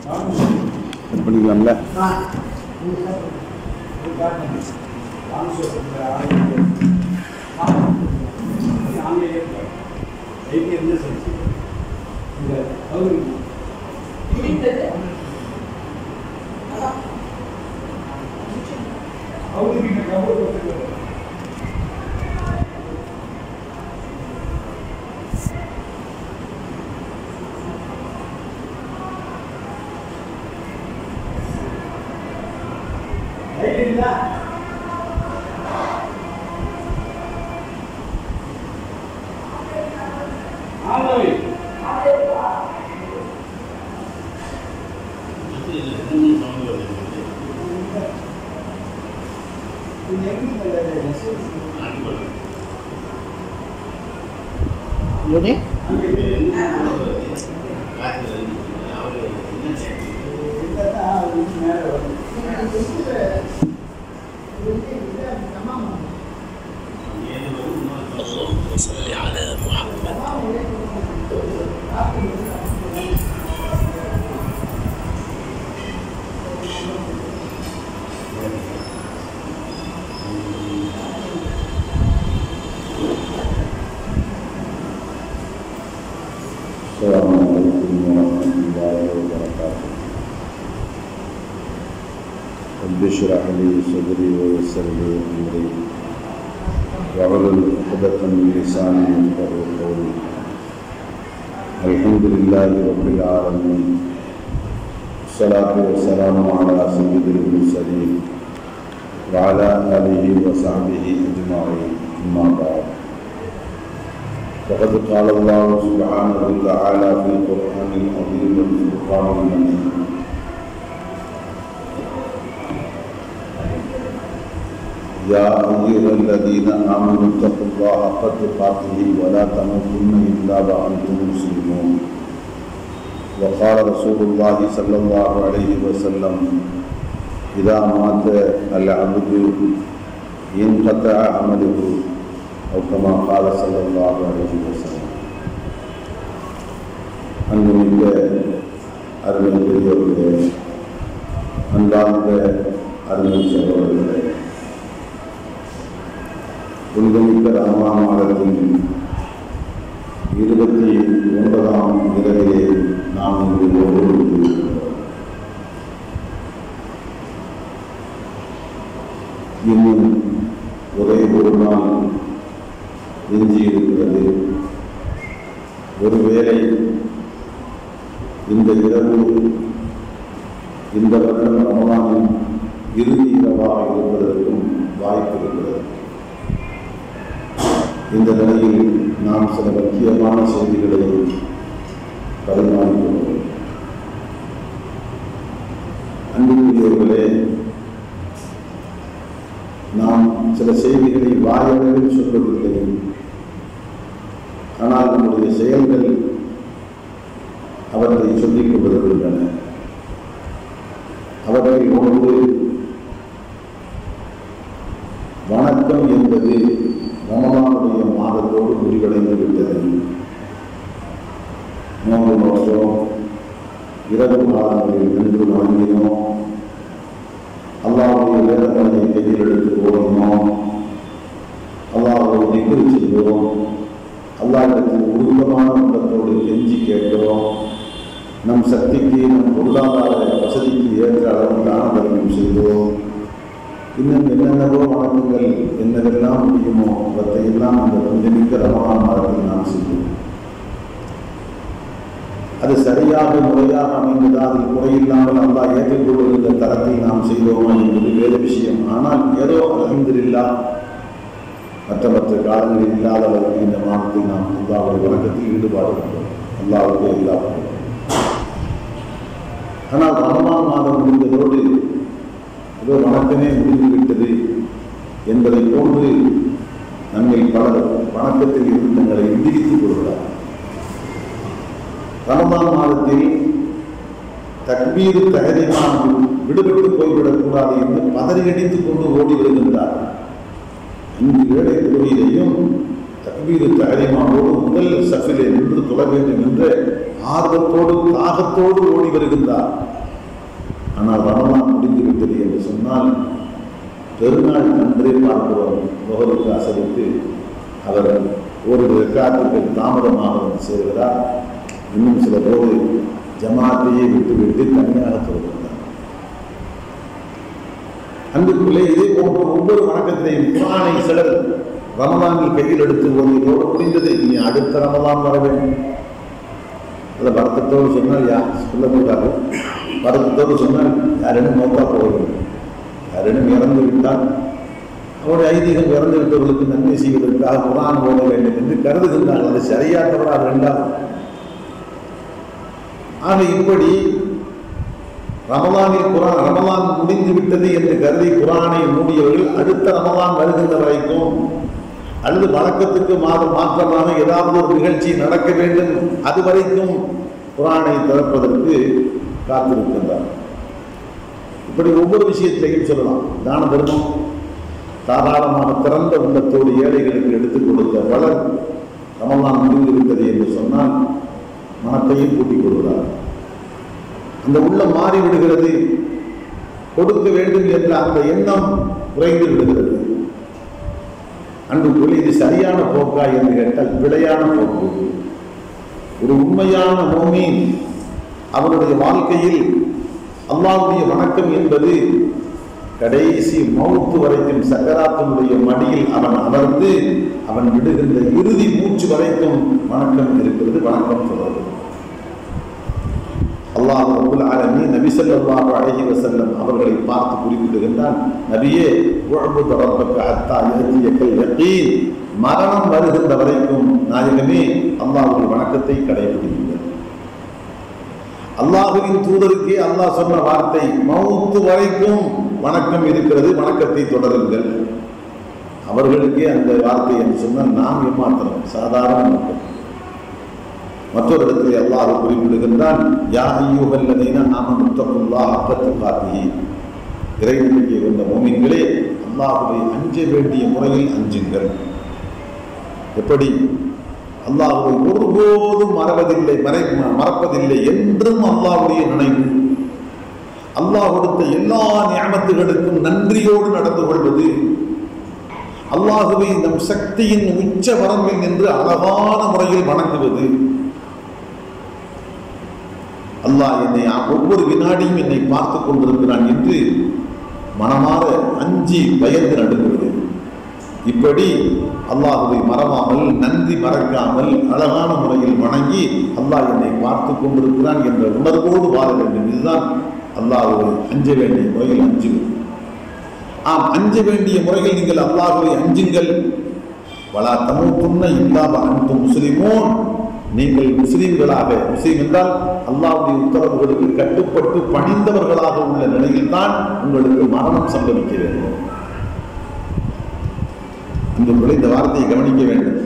பண்ணிக்கலாம்ல. رب اشرح لي صدري ويسر لي امري واحلل عقدة من لساني يفقهوا قولي. الحمد لله رب العالمين، الصلاة والسلام على سيد المرسلين وعلى آله وصحبه أجمعين. أما بعد، فقد قال الله سبحانه وتعالى في القرآن العظيم والفرقان المجيد: يا أيها الذين آمنوا اتقوا الله حق تقاته ولا تموتن إلا وأنتم مسلمون. وقال رسول الله صلى الله عليه وسلم: إذا مات العبد انقطع عمله، أو كما قال صلى الله عليه وسلم. அன்புமிக்க அருமை பெரியவர்களே, அன்பார்ந்த அருமை சகோதரர்களே, புனிதமிக்க ரமலான் மாதத்தின் 29ஆம் இரவிலே நாம் இங்கு ஒவ்வொருவருக்கிறோம். இன்னும் ஒரே ஒரு நாள் எஞ்சியிருக்கிறது. ஒருவேளை இந்த இரவு இந்த வருடம் ரமலானின் இறுதி இரவாக இருப்பதற்கும் வாய்ப்பு இருக்கிறது. இந்த நிலையில் நாம் சில முக்கியமான செய்திகளை பரிமாறிக்கொள்வோம். அன்புக்குரியவர்களே, நாம் சில செய்திகளை வாயளவில் சொல்வதில்லை, ஆனால் நம்முடைய செயல்கள் அவற்றை சொல்லிக் கொண்டிருக்கின்றன. அவற்றை ஒன்று, வணக்கம் என்பது ரமலானுடைய மாதத்தோடு முடிவடைந்து விட்டது. நோன்பு நோற்றோம், இரவு காலங்களில் நின்று வணங்கினோம், அல்லாஹ்வுடைய வேதங்களை கையில் எடுத்து ஓடினோம், அல்லாஹ்வை திக்ர் செய்தோம், அல்லாஹ்விடத்தில் உருவமான உள்ளத்தோடு கெஞ்சி கேட்கிறோம், நம் சக்திக்கு நம் பொருளாதார வசதிக்கு ஏற்ற அளவு தான தர்மம் செய்தோம், இன்னும் என்னென்னவோ வணக்கங்கள் என்னவெல்லாம் முடியுமோ அவற்றையெல்லாம் அந்த புனிதமிக்க ரமலான் மாதத்தில் நாம் செய்வோம். அது சரியாக முறையாக அமைந்ததா, அதில் குறையில்லாமல் அல்லாஹ் ஏற்றுக்கொள்ளுகின்ற தரத்தில் நாம் செய்தோமா என்பது வேறு விஷயம். ஆனால் ஏதோ அல்ஹம்துலில்லாஹ் மற்ற காலங்களில் இல்லாத அளவுக்கு இந்த மாதத்தில் நாம் அல்லாஹ்வுடைய வணக்கத்தில் ஈடுபாடு கொண்டோம். அல்லாஹ்வுக்கு எல்லா. ஆனால் ரமலான் மாதம் முடிந்ததோடு ஏதோ வணக்கமே முடிந்துவிட்டது என்பதை போன்று நம்மை பலர் வணக்கத்தில் இருந்து தங்களை விடுவித்துக் கொள்கிறார். ரமலான் மாதத்தில் தக்பீரு தஹரீமான் விடுபட்டு போய்விடக்கூடாது என்று பதறியடித்துக் கொண்டு ஓடி வருகின்றார். 5 வேளை தொழுகையிலேயும் தக்பீரு தஹரீமானோடு முதல் சஃபிலே நின்று தொழ வேண்டும் என்ற ஆர்வத்தோடு தாகத்தோடு ஓடி வருகின்றார். ஆனால் ரமலான் முடிந்துவிட்டது என்று சொன்னால் பெருநாள் அன்றே பார்க்கிறோம். முகருக்கு அசரித்து அவர் ஒரு ரெக்கார்டுக்கு தாமதமாக வந்து சேர்கிறார். இன்னும் சில போது ஜமாத்தையே விட்டுவிட்டு தனியாக சொல்கிறார். அன்புக்குள்ளே இதே போன்ற ஒவ்வொரு வணக்கத்திலையும் குர்ஆனை சிலர் ரமலானில் கையில் எடுத்து ஓதியதோடு முடிந்தது. இனி அடுத்த ரமலான் வர வேண்டும். அதை வருத்தத்தோடு சொன்னால் சொல்ல போகிறார்கள். வருத்தத்தோடு சொன்னால் யாரேனும் மௌத்தா போக வேண்டும், யாரேனும் இறந்து விட்டால் அவருடைய ஐதீகம் இறந்து விட்டவர்களுக்கு நன்மை செய்வதற்காக குர்ஆன் ஓத வேண்டும் என்று கருதுகின்றார்கள். அது சரியா தவறா வேண்டாம். ஆக இப்படி ரமலான் முடிந்து விட்டது என்று கருதி குர்ஆனை மூடியவர்கள் அடுத்த ரமலான் வருகின்ற வரைக்கும் அல்லது வழக்கத்துக்கு மாற்றமாக ஏதாவது ஒரு நிகழ்ச்சி நடக்க வேண்டும், அது வரைக்கும் குர்ஆனை திறப்பதற்கு காத்திருக்கின்றார். இப்படி ஒவ்வொரு விஷயத்திலையும் சொல்லலாம். தான தர்மம் தாராளமாக திறந்த உள்ளத்தோடு ஏழைகளுக்கு எடுத்துக் கொடுத்த பலர் ரமலான் முடிந்து விட்டது என்று சொன்னால் மனத்தையும் கூட்டிக் கொள்கிறார். அந்த உள்ளம் மாறிவிடுகிறது. கொடுக்க வேண்டும் என்ற அந்த எண்ணம் குறைந்து விடுகிறது. அன்புக்குள்ளே இது சரியான போக்கா என்று கேட்டால் பிழையான போக்கு. ஒரு உண்மையான மோமீன் அவனுடைய வாழ்க்கையில் அல்லாஹ்வுடைய வணக்கம் என்பது கடைசி மௌத்து வரைக்கும் சக்கராத்தினுடைய மடியில் அவன் அமர்ந்து அவன் விடுகின்ற இறுதி மூச்சு வரைக்கும் வணக்கம் இருக்கிறது. வணக்கம் சொல்றது அல்லாஹ் ரப்பல் ஆலமீன் நபி ஸல்லல்லாஹு அலைஹி வஸல்லம் அவர்களை பார்த்து குறிப்பிடுகின்றான். நபியே உஅபுது ரப்பக ஹத்தா யஅதியகல் யகீன், மரணம் வருகின்ற வரைக்கும் நாயகமே அல்லாஹ்வுடைய வணக்கத்தை கடைபிடியுங்கள். அல்லாஹ்வின் தூதருக்கே அல்லாஹ் சொன்ன வார்த்தை மௌத்து வரைக்கும் வணக்கம் இருக்கிறது, வணக்கத்தை தொடருங்கள். அவர்களுக்கே அந்த வார்த்தை என்று சொன்னால் நாம் ஏமாத்திரம் சாதாரண மக்கள். மற்றொரு இடத்தில் அல்லாஹ் குறிப்பிடுகின்றான், யா அய்யுஹல்லதீன ஆமனு தக்குல்லாஹ ஹக்க துகாத்திஹி, இறை நம்பிக்கை கொண்ட மோமின்களே அல்லாஹ்வை அஞ்ச வேண்டிய முறையில் அஞ்சுங்கள். எப்படி? அல்லாஹ்வை ஒருபோதும் மறப்பதில்லை என்றும் அல்லாஹ்வுடைய நினைவு, அல்லாஹ் கொடுத்த எல்லா நியமத்துகளுக்கும் நன்றியோடு நடந்து கொள்வது, அல்லாஹ்வை நம் சக்தியின் உச்ச வரம்பில் நின்று அழகான முறையில் வணங்குவது, அல்லாஹ் என்னை ஒவ்வொரு வினாடியும் என்னை பார்த்து கொண்டிருக்கிறான் என்று மனமாற அஞ்சி பயந்து நடுங்குவது. இப்படி அல்லாஹ்வை மறவாமல் நன்றி மறக்காமல் அழகான முறையில் வணங்கி அல்லாஹ் என்னை பார்த்து கொண்டிருக்கிறான் என்ற உணர்வோடு வாழ வேண்டும். இதுதான் அல்லாஹ்வை அஞ்ச வேண்டிய முறையில் அஞ்சுவது. அஞ்ச வேண்டிய முறையில் நீங்கள் அல்லாஹ்வை அஞ்சுங்கள். வலா தமூதுன்ன இல்லா வஅன்தும் முஸ்லிமூன், நீங்கள் முஸ்லிம்களாக, முஸ்லிம் என்றால் அல்லாஹ்வுடைய உத்தரவுகளுக்கு கட்டுப்பட்டு பணிந்தவர்களாக உள்ள நிலையில் தான் உங்களுக்கு மரணம் சம்பவிக்க வேண்டும். இந்த வார்த்தையை கவனிக்க வேண்டும்.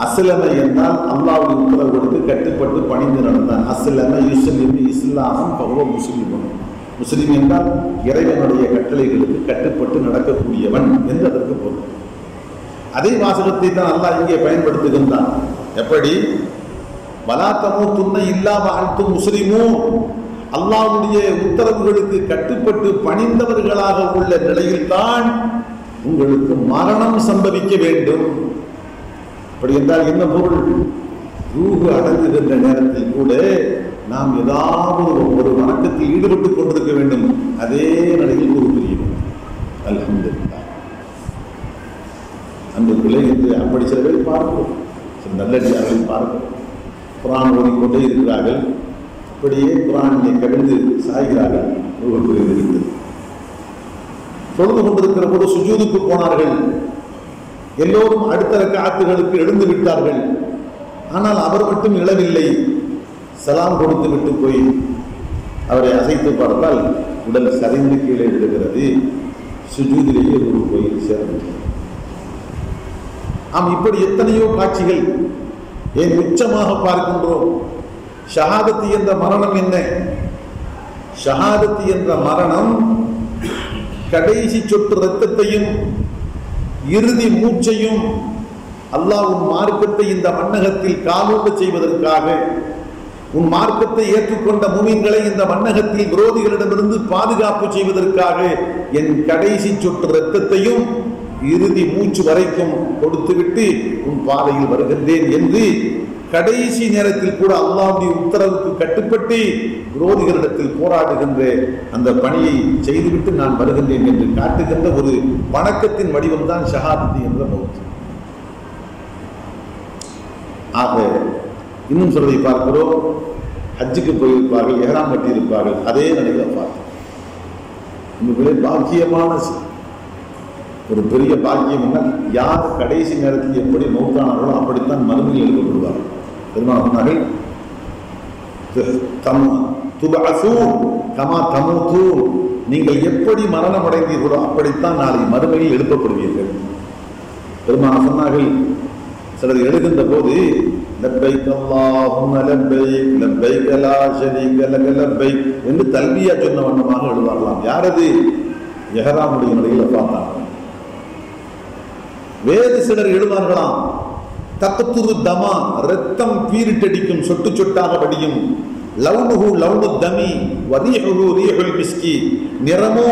அஸ்லம என்றால் அல்லாஹ்வுடைய உத்தரவுகளுக்கு கட்டுப்பட்டு பணிந்து நடந்தான். அஸ்லம யுஸ்லிமு இஸ்லாமன் ஃபஹுவ முஸ்லிமுன், முஸ்லிம் என்றால் இறைவனுடைய கட்டளைகளுக்கு கட்டுப்பட்டு நடக்கக்கூடியவன் என்று அதற்கு பொருள். அதே வாசகத்தை தான் அல்லாஹ் இங்கே பயன்படுத்துகின்றான். எப்படி? வலா தமூதுன்ன இல்லா வஅன்தும் முஸ்லிமூன், அல்லாஹ்வுடைய உத்தரவுகளுக்கு கட்டுப்பட்டு பணிந்தவர்களாக உள்ள நிலையில்தான் உங்களுக்கு மரணம் சம்பவிக்க வேண்டும். அப்படி என்றால் என்ன பொருள்? ரூஹு அடங்குகின்ற நேரத்தில் கூட நாம் ஏதாவது ஒரு வணக்கத்தில் ஈடுபட்டுக் கொண்டிருக்க வேண்டும். அதே நிலையில் ரூஹு பிரியும். அல்ஹம்துலில்லாஹ். அந்த பிள்ளை என்று அப்படி சில பேர் பார்க்கிறோம், சில நல்லடியார்களை பார்க்கிறோம். குர்ஆன் ஓதிக்கொண்டே இருக்கிறார்கள், அப்படியே குர்ஆனிலே கவிழ்ந்து சாய்கிறார்கள். ரூஹு பிரிந்திருக்கிறது. தொழுது கொண்டிருக்கிற போது சுஜூதுக்கு போனார்கள். எல்லோரும் அடுத்த ரக்அத்துகளுக்கு எழுந்து விட்டார்கள். ஆனால் அவர் மட்டும் எழவில்லை. சலாம் கொடுத்து விட்டு போய் அவரை அசைத்து பார்த்தால் உடல் சரிந்து கீழே விடுகிறது. சுஜூதிலேயே ஒரு போய் சேர்ந்து. இப்படி எத்தனையோ காட்சிகள் ஏன் உச்சமாக பார்க்கின்றோம். ஷஹாதத்து என்ற மரணம் என்ன? ஷஹாதத்து என்ற மரணம் கடைசி சொட்டு இரத்தத்தையும் இறுதி மூச்சையும் அல்லாஹ்வின் மார்க்கத்தை இந்த மண்ணகத்தில் காலூட்ட செய்வதற்காக உன் மார்க்கத்தை ஏற்றுக்கொண்ட மூமின்களை இந்த மன்னகத்தில் விரோதிகளிடமிருந்து பாதுகாப்பு செய்வதற்காக என் கடைசி சொட்டு இரத்தத்தையும் இறுதி மூச்சு வரைக்கும் கொடுத்துவிட்டு உன் பாதையில் வருகின்றேன் என்று கடைசி நேரத்தில் கூட அல்லாஹ்வுடைய உத்தரவுக்கு கட்டுப்பட்டு விரோதிகளிடத்தில் போராடுகின்ற அந்த பணியை செய்துவிட்டு நான் வருகின்றேன் என்று காட்டுகின்ற ஒரு வணக்கத்தின் வடிவம் தான் ஷஹாதத் என்ற மௌத். ஆக இன்னும் சொல்வதை பார்க்கிறோம், ஹஜ்ஜுக்கு போயிருப்பார்கள், எஹ்ராம் கட்டியிருப்பார்கள், அதே நிலையில் பார்க்கிறோம். பாக்கியமான ஒரு பெரிய பாக்கியம் என்ன, யார் கடைசி நேரத்தில் எப்படி மௌத்தானார்களோ அப்படித்தான் மறுமையில் எழுதப்படுவார்கள். பெருமாள் சொன்னார்கள், நீங்கள் எப்படி மரணம் அடைந்தீர்களோ அப்படித்தான் நாளை மறுமையில் எழுப்பப்படுவீர்கள். பெருமாள் சொன்னார்கள், சிலர் எழுகின்ற போது லப்பைக் அல்லாஹும்ம லப்பைக் லப்பைக் லா ஷரீக லக லப்பைக் என்று தல்பியா சொன்ன வண்ணமாக எழுவார்களாம். யாரது? எஹ்ராமுடைய நிலையில் பார்த்தாங்க. வேறு சிலர் எழுவார்களாம், தக்துரு தமா, ரத்தம் பீரிட்டடிக்கும், சொட்டு சொட்டாக வடியும், லவ்னுஹு லவ்னு தமி வரீஹுஹு ரீஹுல் மிஸ்கி, நிறமோ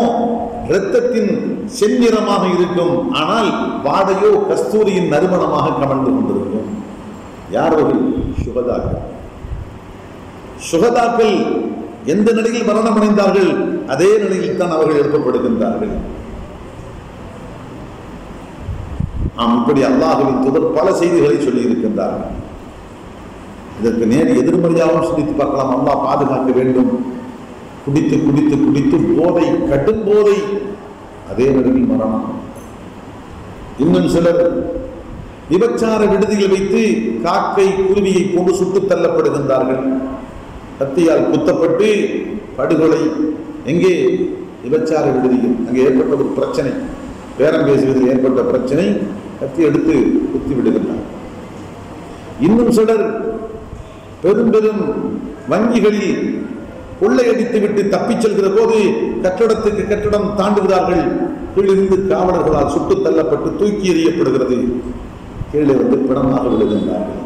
இரத்தத்தின் செந்நிறமாக இருக்கும், ஆனால் வாடையோ கஸ்தூரியின் நறுமணமாக கமழ்ந்து கொண்டிருக்கும். யாரோடு? சுகதாக்கள். சுகதாக்கள் எந்த நிலையில் மரணம் அடைந்தார்கள் அதே நிலையில் தான் அவர்கள் எழுப்பப்படுகின்றார்கள். இப்படி அல்லாஹ்வின் தூதர் பல செய்திகளை சொல்லி இருக்கின்றார்கள். இதற்கு நேர் எதிர்மறையாகவும் சிந்தித்து பார்க்கலாம். அல்லாஹ் பாதுகாக்க வேண்டும். குடித்து குடித்து குடித்து போதை, கடும் போதை, அதே நிலையில் மரணம். இன்னும் சிலர் விபச்சார விடுதியில் வைத்து காக்கை குருவியை கொண்டு சுட்டு தள்ளப்படுகின்றார்கள். கத்தியால் குத்தப்பட்டு படுகொலை. எங்கே? விபச்சார விடுதியில். அங்கே ஏற்பட்ட ஒரு பிரச்சனை, பேரம் பேசுவதில் ஏற்பட்ட பிரச்சனை, கத்தி எடுத்து குத்தி விடுகின்றார். இன்னும் சிலர் பெரும் பெரும் வங்கிகளில் கொள்ளையடித்து விட்டு தப்பிச் செல்கிற போது கட்டடத்துக்கு கட்டடம் தாண்டுகிறார்கள். கீழிருந்து காவலர்களால் சுட்டு தள்ளப்பட்டு தூக்கி எறியப்படுகிறது. கீழே வந்து பிணமாக விழுகின்றார்கள்.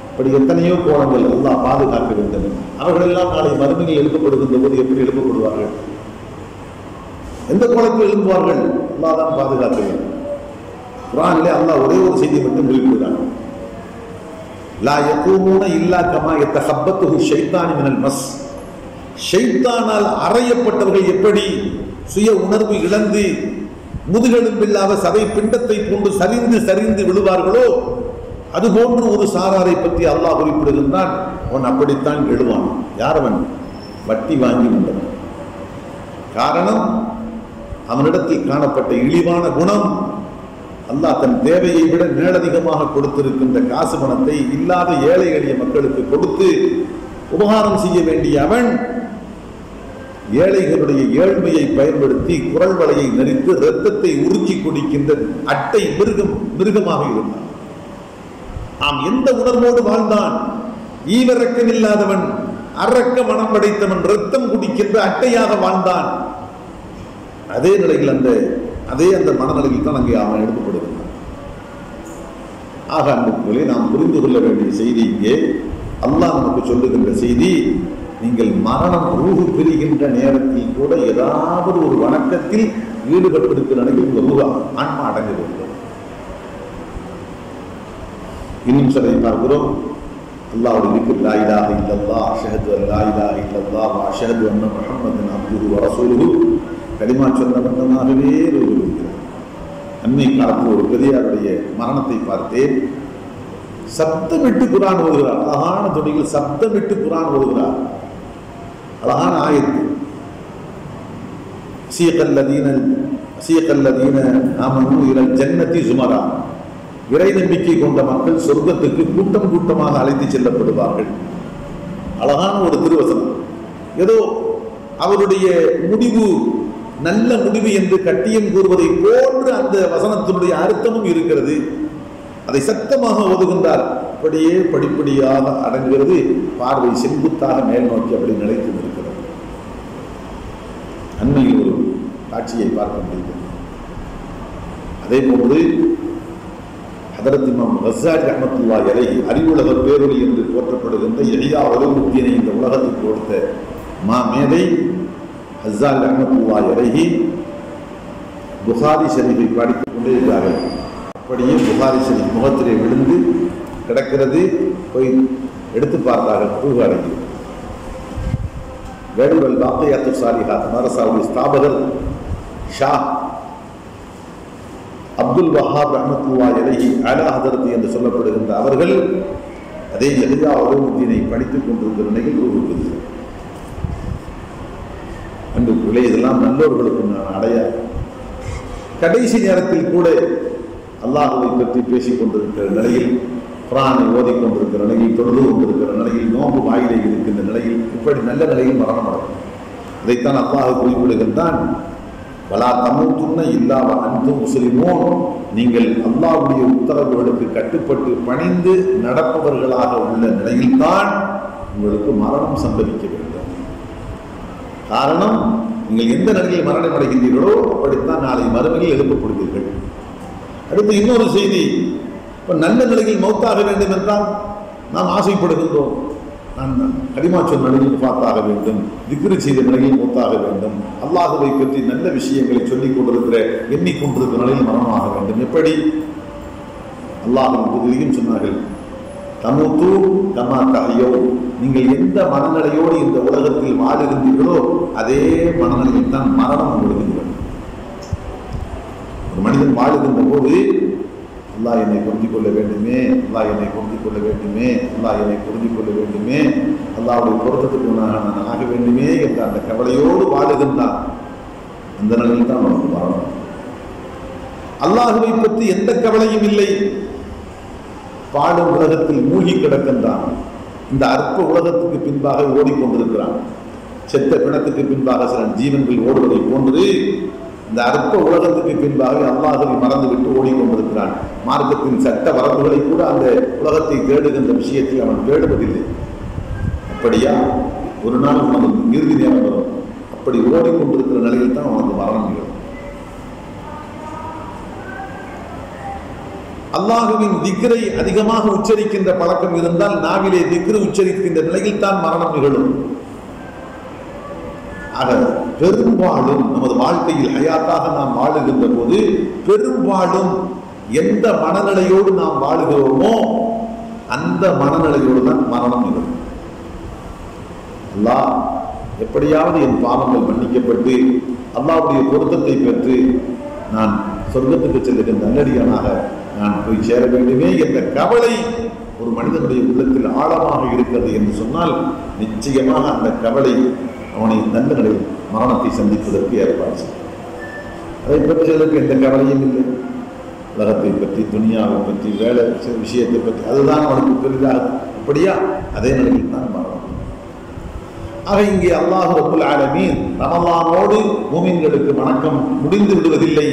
இப்படி எத்தனையோ கோணங்கள் எல்லாம் பாதுகாக்க வேண்டும். அவர்கள் எல்லாம் நாளை மறுமையில் எழுப்பப்படுகின்ற போது எப்படி எழுப்பப்படுவார்கள்? எந்த கோணத்தில் எழுப்புவார்கள்? அல்லாஹ் தான் பாதுகாக்க வேண்டும். குர்ஆனிலே அல்லாஹ் ஒரே ஒரு செய்தி மட்டும் குறிப்பிடுகிறார். லா யகூமுன இல்லா கமா யதஹப்பத்துஹு ஷைத்தானு மினல் மஸ். ஷைத்தானால் அறையப்பட்டவர்கள் எப்படி சுய உணர்வு இழந்து முதுகெலும்பில்லாத சதை பிண்டத்தை போன்று சரிந்து சரிந்து விழுவார்களோ அதுபோன்று ஒரு சாராரை பற்றி அல்லாஹ் குறிப்பிடுகின்றான். அவன் அப்படித்தான் எழுவான். யாரவன்? வட்டி வாங்கி வந்தவன். காரணம், அவனிடத்தில் காணப்பட்ட இழிவான குணம். அல்லாஹ் தன் தேவையை விட மேலதிகமாக கொடுத்திருக்கின்ற காசு பணத்தை இல்லாத ஏழை எளிய மக்களுக்கு கொடுத்து உபகாரம் செய்ய வேண்டிய அவன் ஏழைகளுடைய ஏழ்மையை பயன்படுத்தி குரல் வலையை நெறித்து இரத்தத்தை உறிஞ்சி குடிக்கின்ற அட்டை மிருகமாக இருந்தான். எந்த உணர்வோடு வாழ்ந்தான்? ஈவரக்கம் இல்லாதவன், அரக்க மனம் படைத்தவன், இரத்தம் குடிக்கின்ற அட்டையாக வாழ்ந்தான். அதே நிலையில் அந்த மனநிலையில் தான் அங்கே அவன் எடுக்கப்படுகிறான். ஆக அன்புகளே, நாம் புரிந்து கொள்ள வேண்டிய செய்தி இங்கே அல்லாஹ் நமக்கு சொல்லுகின்ற செய்தி, நீங்கள் மரணம் ரூஹு பிரிகின்ற நேரத்தில் கூட ஏதாவது ஒரு வணக்கத்தில் ஈடுபட்டிருக்கிற நிலையில் இந்த ரூஹா ஆன்மா அடங்க வேண்டும். இன்னும் சிலை பார்க்கிறோம். அல்லாஹ்வுடைய திக்ர், லா இலாஹ இல்லல்லாஹ், அஷ்ஹது அன் லா இலாஹ இல்லல்லாஹ் வ அஷ்ஹது அன்ன முஹம்மதன் அப்துஹு வ ரசூலுஹு. கலிமா சொன்ன பந்தமாகவே இருக்கிறார். அன்னை காலத்தில் ஒரு பெரியாருடைய மரணத்தை பார்த்தேன். சப்தமிட்டு குர்ஆன் ஓதுகிறார். அழகான துணியில் சப்தமிட்டு குர்ஆன் ஓதுகிறார். அழகான ஆயத்து. சீகல்லதீன ஆமனு இலல் ஜன்னதி ஸுமரா. இறை நம்பிக்கை கொண்ட மக்கள் சொர்க்கத்துக்கு கூட்டம் கூட்டமாக அழைத்து செல்லப்படுவார்கள். அழகான ஒரு திருவசனம். ஏதோ அவருடைய முடிவு நல்ல முடிவு என்று கட்டியம் கூறுவதை போன்று அந்த வசனத்தினுடைய அர்த்தமும் இருக்கிறது. அதை சத்தமாக ஓதுகின்றார். அப்படியே படிப்படியாக அடங்குகிறது. பார்வை செங்குத்தாக மேல் நோக்கி அப்படி நிலைத்து இருக்கிறது. அண்மையில் ஒரு காட்சியை பார்க்க முடியும். அதே போன்று ஹதரத் இமாம் கஸ்ஸாலி ரஹ்மத்துல்லாஹி அலைஹி அறிவுலக பேரொளி என்று போற்றப்படுகின்ற இஹ்யா உலூமுத்தீனை இந்த உலகத்துக்கு கொடுத்த மேதை கஸ்ஸாலி ரஹ்மத்துல்லாஹி அலைஹி புகாரி ஷரீஃபை படித்துக் கொண்டே இருக்கிறார்கள். அப்படியே புகாரி ஷரீஃப் முகத்திலே விழுந்து கிடக்கிறது. போய் எடுத்து பார்த்தார்கள், ரூஹ் அடங்கி. வேடுவல் பாக்கியாத்து சாலிஹாத் மதரசாவுடைய ஸ்தாபகர் ஷா அப்துல் வஹாப் ரஹ்மத்துல்லாஹி அலைஹி அலா ஹதரத் என்று சொல்லப்படுகின்ற அவர்கள் அதே இஹ்யா உலூமுத்தீனை படித்துக் கொண்டிருக்கிற நிலையில் ரூஹ். அன்புக்குள்ளே இதெல்லாம் நல்லவர்களுக்கு நான் அடையாளம். கடைசி நேரத்தில் கூட அல்லாஹ்வை பற்றி பேசிக் கொண்டிருக்கிற நிலையில், குர்ஆனை ஓதிக்கொண்டிருக்கிற நிலையில், தொழுது கொண்டிருக்கிற நிலையில், நோன்பு வாயிலை இருக்கின்ற நிலையில், இப்படி நல்ல நிலையில் மரணம் அடையும். இதைத்தான் அல்லாஹ் குறிப்பிடுகின்றான், வலா தமூதுன்ன இல்லா வ அன்தும் முஸ்லிமூன். நீங்கள் அல்லாஹ்வுடைய உத்தரவுகளுக்கு கட்டுப்பட்டு பணிந்து நடப்பவர்களாக உள்ள நிலையில்தான் உங்களுக்கு மரணம் சம்பவிக்க வேண்டும். காரணம், நீங்கள் எந்த நிலையில் மரணம் அடைகின்றீர்களோ அப்படித்தான் நாளை மறுமையில் எழுப்பப்படுவீர்கள். அடுத்து இன்னொரு செய்தி, இப்போ நல்ல நிலையில் மௌத்தாக வேண்டும் என்றால் நாம் ஆசைப்படுகின்றோம். நான் கலிமா சொன்ன நிலையில் பார்த்தாக வேண்டும், திக்ரு செய்த நிலையில் மௌத்தாக வேண்டும், அல்லாஹ்வை பற்றி நல்ல விஷயங்களை சொல்லிக் கொண்டிருக்கிற எண்ணிக்கொண்டிருக்கிற நிலையில் மரணமாக வேண்டும். எப்படி? அல்லாஹ்வின் புதிரையும் சொன்னார்கள், தமுது கமா தஹ்யோ. நீங்கள் எந்த மனநிலையோடு இந்த உலகத்தில் வாழுகின்றீர்களோ அதே மனநிலையில் தான் மரணம் உங்களுக்கு. ஒரு மனிதன் வாழுகின்ற போது அல்லாஹ் என்னை புரிந்து கொள்ள வேண்டுமே, அல்லாஹ் என்னை புரிந்து கொள்ள வேண்டுமே, அல்லாஹ் என்னை புரிந்து கொள்ள வேண்டுமே, அல்லாஹ்வுடைய பொருத்தத்துக்கு நான் ஆக வேண்டுமே என்ற அந்த கவலையோடு வாழுகின்றான். அந்த நிலையில் தான் நமக்கு மரணம். அல்லாஹ்வை பற்றி எந்த கவலையும் இல்லை, பாடும் உலகத்தில் மூழ்கி கிடக்கின்றான். இந்த அற்ப உலகத்துக்கு பின்பாக ஓடிக்கொண்டிருக்கிறான். செத்த பிணத்துக்கு பின்பாக சில ஜீவன்கள் ஓடுவதை போன்று இந்த அற்ப உலகத்துக்கு பின்பாக அல்லாஹ்வை மறந்துவிட்டு ஓடிக்கொண்டிருக்கிறான். மார்க்கத்தின் சட்ட வரம்புகளை கூட அந்த உலகத்தை தேடுகின்ற விஷயத்தில் அவன் தேடுவதில்லை. அப்படியா? ஒரு நாள் அவனுக்கு இறுதி நேரம் வரும். அப்படி ஓடிக்கொண்டிருக்கிற நிலையில் தான் அவனுக்கு மரணம் நிகழும். அல்லாஹ்வின் திக்ரை அதிகமாக உச்சரிக்கின்ற பழக்கம் இருந்தால் நாவிலே திக்ரு உச்சரிக்கின்ற நிலையில் தான் மரணம் நிகழும். ஆக பெரும்பாலும் நமது வாழ்க்கையில் ஹயாத்தாக நாம் வாழுகின்ற போது பெரும்பாலும் எந்த மனநிலையோடு நாம் வாழுகிறோமோ அந்த மனநிலையோடு தான் மரணம் நிகழும். அல்லாஹ் எப்படியாவது என் பாவங்கள் மன்னிக்கப்பட்டு அல்லாஹ்வுடைய பொருத்தத்தை பெற்று நான் சொர்க்கத்துக்கு செல்லுகின்ற நல்லடியானாக நான் போய் சேர வேண்டுமே என்ற கவலை ஒரு மனிதனுடைய உள்ளத்தில் ஆழமாக இருக்கிறது என்று சொன்னால் நிச்சயமாக அந்த கவலை அவனை நல்ல நிலையில் மரணத்தை சந்திப்பதற்கு ஏற்பாடு செய்யும். அதை பற்றி சிலருக்கு எந்த கவலையும் இல்லை. உலகத்தை பற்றி, துனியாவை பற்றி, வேலை விஷயத்தை பற்றி அதுதான் அவனுக்கு பெரிதாக. அப்படியா? அதே நிலையில் தான் மரணம். ஆக இங்கே அல்லாஹ் ரப்புல் ஆலமீன் ரமலானோடு மூமின்களுக்கு வணக்கம் முடிந்து விடுவதில்லை.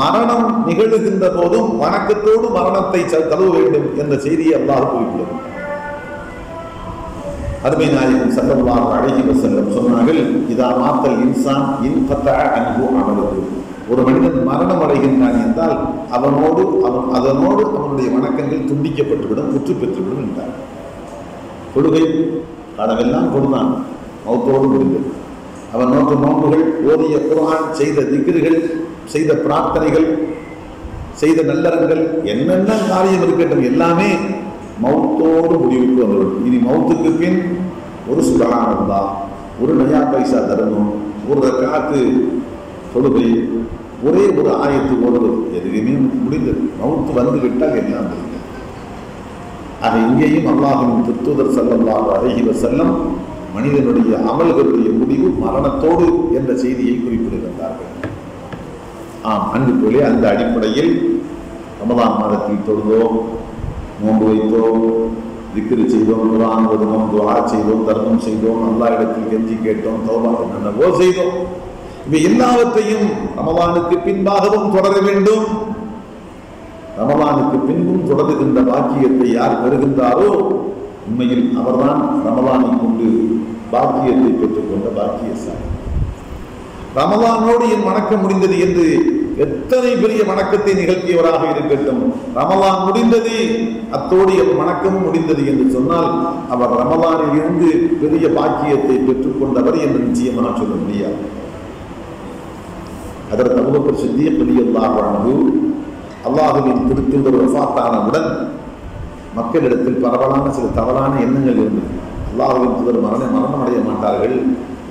மரணம் நிகழுகின்ற போதும் வணக்கத்தோடு மரணத்தை தழுவ வேண்டும் என்ற செய்தியை அல்லாஹ் குறிப்பிடுகிறார். அருமை நாயகம் ஸல்லல்லாஹு அலைஹி வஸல்லம் சொன்னார்கள், இதா மாத்தல் இன்சான் இன்கதஅ அன்ஹு அமலுஹு. ஒரு மனிதன் மரணம் அடைகின்றான் என்றால் அதனோடு அவனுடைய வணக்கங்கள் துண்டிக்கப்பட்டுவிடும், முற்று பெற்றுவிடும் என்றார். தொழுகை கடவெல்லாம் கொடுத்தான், மௌத்தோடு முடிந்தது. அவன் நோற்று நோன்புகள், ஓதிய குர்ஆன், செய்த திக்ருகள், செய்த பிரார்த்தனைகள், செய்த நல்லறங்கள், என்னென்ன காரியம் இருக்கட்டும் எல்லாமே மௌத்தோடு முடிவுக்கு வந்துவிடும். இனி மௌத்துக்கு பின் ஒரு சுபஹானல்லாஹ், ஒரு நயா பைசா தரணும், ஒரு ரக்காத்து தொழுகை, ஒரே ஒரு ஆயத்து ஓடுவது, எதுவுமே முடிந்தது. மௌத்து வந்து விட்டால் எல்லாம் முடிந்தது. ஆக இங்கேயும் அல்லாஹ்வின் தூதர் ஸல்லல்லாஹு அலைஹி வஸல்லம் மனிதனுடைய அமல்களுடைய முடிவு மரணத்தோடு என்ற செய்தியை குறிப்பிடுகின்றார்கள். அன்புக்குள்ளே அந்த அடிப்படையில் ரமலான் மாதத்தில் தொழுதோம், நோன்பு வைத்தோம், திக்ரு செய்தோம், குர்ஆன் ஓதினோம், துஆ செய்தோம், தர்மம் செய்தோம், அல்லாஹ் இடத்தில் கெஞ்சி கேட்டோம், தௌபா என்னென்னவோ செய்தோம். இவை எல்லாவற்றையும் ரமலானுக்கு பின்பாகவும் தொடர வேண்டும். ரமலானுக்கு பின்பும் தொடருகின்ற பாக்கியத்தை யார் பெறுகின்றாரோ உண்மையில் அவர்தான் ரமலானை கொண்டு பாக்கியத்தை பெற்றுக்கொண்ட பாக்கியசாலி. ரமலானோடு என் வணக்கம் முடிந்தது என்று எத்தனை பெரிய வணக்கத்தை நிகழ்த்தியவராக இருக்கட்டும், ரமலான் முடிந்தது, அத்தோடு வணக்கமும் முடிந்தது என்று சொன்னால் அவர் ரமலானில் இருந்து பெரிய பாக்கியத்தை பெற்றுக்கொண்டவர் என்று நிச்சயமாக சொல்ல முடியாது. அதற்கு அபூபக்கர் சித்தீக் ரலியல்லாஹு அன்ஹு அல்லாஹ்வின் திருத்தூதர் வஃபாத்தானவுடன் மக்களிடத்தில் பரவலான சில தவறான எண்ணங்கள் இருந்தது. அல்லாஹ்வின் தூதர் மரணம் அடைய மாட்டார்கள்,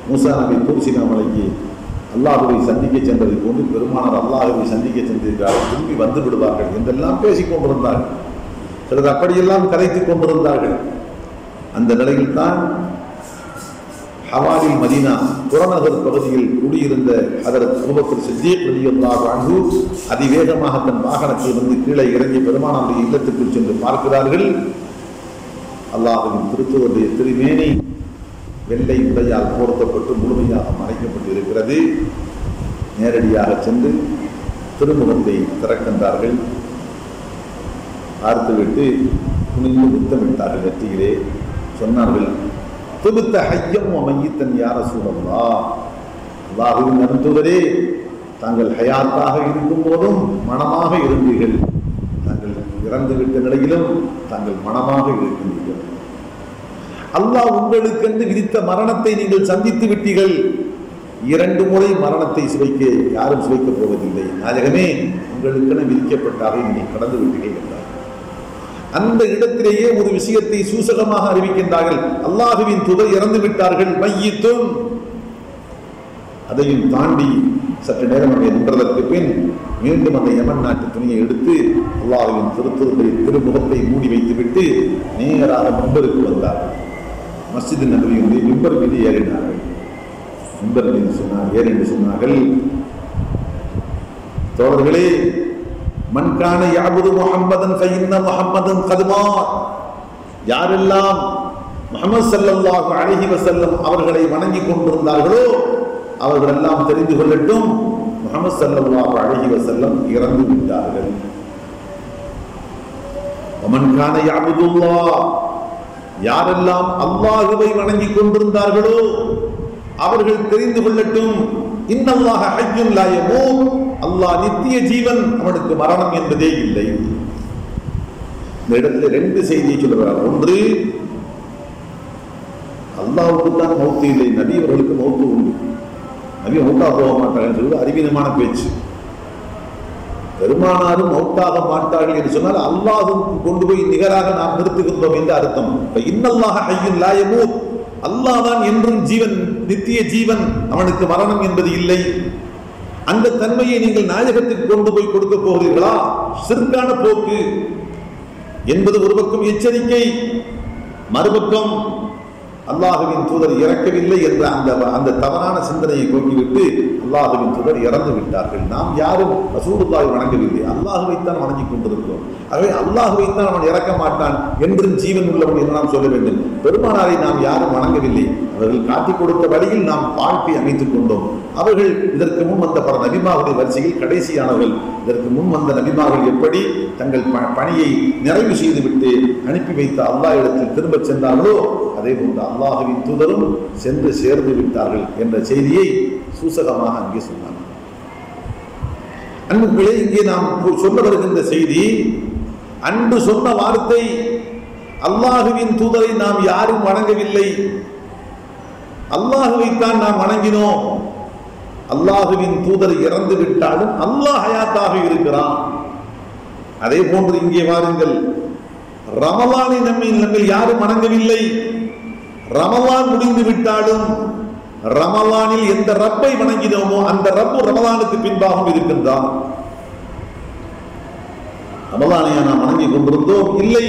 மூசா நபி தூர் சீனா மலைக்கு அல்லாஹுவை சந்திக்க சென்றதை போன்று பெருமானார் அல்லாஹுவை சந்திக்க சென்றிருக்கிறார்கள், திரும்பி வந்து விடுவார்கள் என்றெல்லாம் பேசிக் கொண்டிருந்தார்கள். சிலர் அப்படியெல்லாம் கதைத்துக் கொண்டிருந்தார்கள். அந்த நிலையில் தான் ஹவாரில் மதீனா புறநகர் பகுதியில் குடியிருந்த ஹதரத் அபூபக்கர் சித்தீக் ரலியல்லாஹு அன்ஹு அதிவேகமாக தன் வாகனத்தில் வந்து கீழே இறங்கி பெருமானாருடைய இல்லத்துக்குள் சென்று பார்க்கிறார்கள். அல்லாஹ்வின் திருத்தூதருடைய திருமேனி வெள்ளை உடையால் போர்த்தப்பட்டு முழுமையாக மறைக்கப்பட்டு இருக்கிறது. நேரடியாக சென்று திருமுகத்தை திறக்கின்றார்கள். பார்த்துவிட்டு குனிந்து முத்தமிட்டார்கள் நெற்றியிலே. சொன்னார்கள், துபுத்த ஹய்யம் வ மய்யித்தன் யா ரசூலல்லாஹ், அல்லாஹ்வின் நபித்தூதரே, தாங்கள் ஹயாத்தாக இருக்கும் போதும் மனமாக இருந்தீர்கள், தாங்கள் இறந்துவிட்ட நிலையிலும் தாங்கள் மனமாக இருக்கின்றீர்கள். அல்லாஹ் உங்களுக்கென்று விதித்த மரணத்தை நீங்கள் சந்தித்து விட்டீர்கள். 2 முறை மரணத்தை சுவைக்க யாரும் சுவைக்கப் போவதில்லை. நாயகமே, உங்களுக்கென விதிக்கப்பட்டாக நீங்கள் கடந்து விட்டீர்கள் என்றார். அந்த இடத்திலேயே ஒரு விஷயத்தை சூசகமாக அறிவிக்கின்றார்கள், அல்லாஹ்வின் தூதர் இறந்து விட்டார்கள், மையித்தும். அதையும் தாண்டி சற்று நேரம் அங்கே நின்றதற்கு பின் மீண்டும் அந்த யமன் நாட்டு துணியை எடுத்து அல்லாஹ்வின் திருத்தூதருடைய திருமுகத்தை மூடி வைத்துவிட்டு நேராக மிம்பருக்கு வந்தார்கள். மஸ்ஜித் நபவியுடைய மிம்பர் மீது ஏறினார்கள். மிம்பர் மீது ஏறி என்று சொன்னார்கள், தோழர்களே, மன்கான யாபுது முஹம்மதன் ஃபஇன்ன முஹம்மதன் கத் மாத், யாரெல்லாம் முஹம்மது ஸல்லல்லாஹு அலைஹி வஸல்லம் அவர்களை வணங்கிக் கொண்டிருந்தார்களோ அவர்களெல்லாம் தெரிந்து கொள்ளட்டும், முஹம்மது ஸல்லல்லாஹு அலைஹி வஸல்லம் இறந்து விட்டார்கள். மன்கான யாபுதுல்லாஹ், யாரெல்லாம் அல்லாஹ்வை வணங்கிக் கொண்டிருந்தார்களோ அவர்கள் தெரிந்து கொள்ளட்டும், இன்னல்லாஹ ஹய்யுன் லா யமூத், அல்லாஹ் நித்திய ஜீவன், அவனுக்கு மரணம் என்பதே இல்லை. இந்த இடத்துல 2 செய்தியை சொல்லுகிறார். ஒன்று, அல்லாஹ்வுக்கு தான் மௌத்து இல்லை, நபி அவர்களுக்கு மௌத்து உண்டு, நபி மௌத்தா போக மாட்டார்கள் சொல்வது அறிவீனமான பேச்சு. பெருமானாரும் மௌத்தாக மாட்டார்கள் என்று சொன்னால் அல்லாஹ்வுக்கு கொண்டு போய் நிகராக நாம் நிறுத்துகின்றோம் என்று அர்த்தம். இன்னல்லாஹ ஹய்யுன் லா யமூத், அல்லாஹ் தான் என்றும் ஜீவன், நித்திய ஜீவன், அவனுக்கு மரணம் என்பது இல்லை. அந்த தன்மையை நீங்கள் நாயகத்துக்கு கொண்டு போய் கொடுக்க போகிறீர்களா? சிற்கான போக்கு என்பது ஒரு பக்கம் எச்சரிக்கை, மறுபக்கம் அல்லாஹ்வின் தூதர் இறக்கவில்லை என்ற அந்த தவறான சிந்தனையை போக்கிவிட்டு அல்லாஹ்வின் தூதர் இறந்து விட்டார்கள், நாம் யாரும் ரசூலுல்லாஹை வணங்கவில்லை, அல்லாஹ்வைத்தான் வணங்கிக் கொண்டிருக்கிறோம், ஆகவே அல்லாஹ்வைத்தான் அவன் இறக்க மாட்டான் என்றும் ஜீவன் உள்ளவன் என்று நாம் சொல்ல வேண்டும். பெருமானாரை நாம் யாரும் வணங்கவில்லை, அவர்கள் காட்டிக் கொடுத்த வழியில் நாம் வாழ்க்கை அமைத்துக் கொண்டோம். அவர்கள் இதற்கு முன் வந்த பல நபிமார்களுடைய வரிசையில் கடைசியானவர்கள். இதற்கு முன் வந்த நபிமார்கள் எப்படி தங்கள் பணியை நிறைவு செய்துவிட்டு அனுப்பி வைத்த அல்லாஹ் இடத்தில் திரும்பச் சென்றார்களோ அதே போன்று அல்லாஹ்வின் தூதரும் சென்று சேர்ந்து விட்டார்கள் என்ற செய்தியை சூசகமாக அங்கே சொன்னார். அன்புகளே, இங்கே நாம் சொல்ல வருகின்ற செய்தி, அன்று சொன்ன வார்த்தை, அல்லாஹ்வின் தூதரை நாம் யாரும் வணங்கவில்லை, அல்லாஹ்வைத்தான் நாம் வணங்கினோம். அல்லாஹ்வின் தூதர் இறந்து விட்டாலும் அல்லாஹ் ஹயாத்தாக இருக்கிறான். அதே போன்று இங்கே வாருங்கள், ரமலானை நம்மில் யாரும் வணங்கவில்லை, ரமலான் முடிந்து விட்டாலும் ரமலானில் எந்த ரப்பை வணங்கினோமோ அந்த ரப்பு ரமலானுக்கு பின்பாகவும் இருக்கின்றான். ரமலானை நாம் வணங்கி கொண்டிருந்தோம்? இல்லை,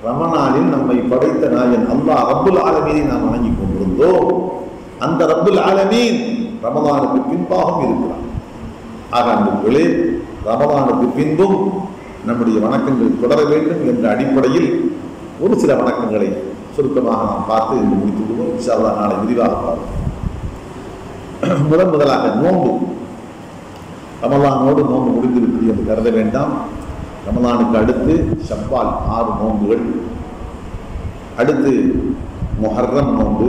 ரமலானில் நம்மை படைத்த நாயன் அல்லாஹ் ரப்புல் ஆலமீனை நாம் வணங்கி கொண்டிருந்தோம். அந்த ரப்புல் ஆலமீன் ரமலானுக்கு பின்பாகவும் இருக்கிறான். ஆக அன்புகளே, ரமலானுக்கு பின்பும் நம்முடைய வணக்கங்கள் தொடர வேண்டும் என்ற அடிப்படையில் ஒரு சில வணக்கங்களை சுருக்கமாக நாம் பார்த்து இன்று முடித்து விடுவோம். இன்ஷா அல்லாஹ் நாளை விரிவாக பார்ப்போம். முதலாக நோன்பு. ரமலானோடு நோன்பு முடிந்துவிட்டது என்று கருத வேண்டாம். ரமலானுக்கு அடுத்து ஷவ்வால் 6 நோன்புகள், அடுத்து முஹர்ரம் நோன்பு,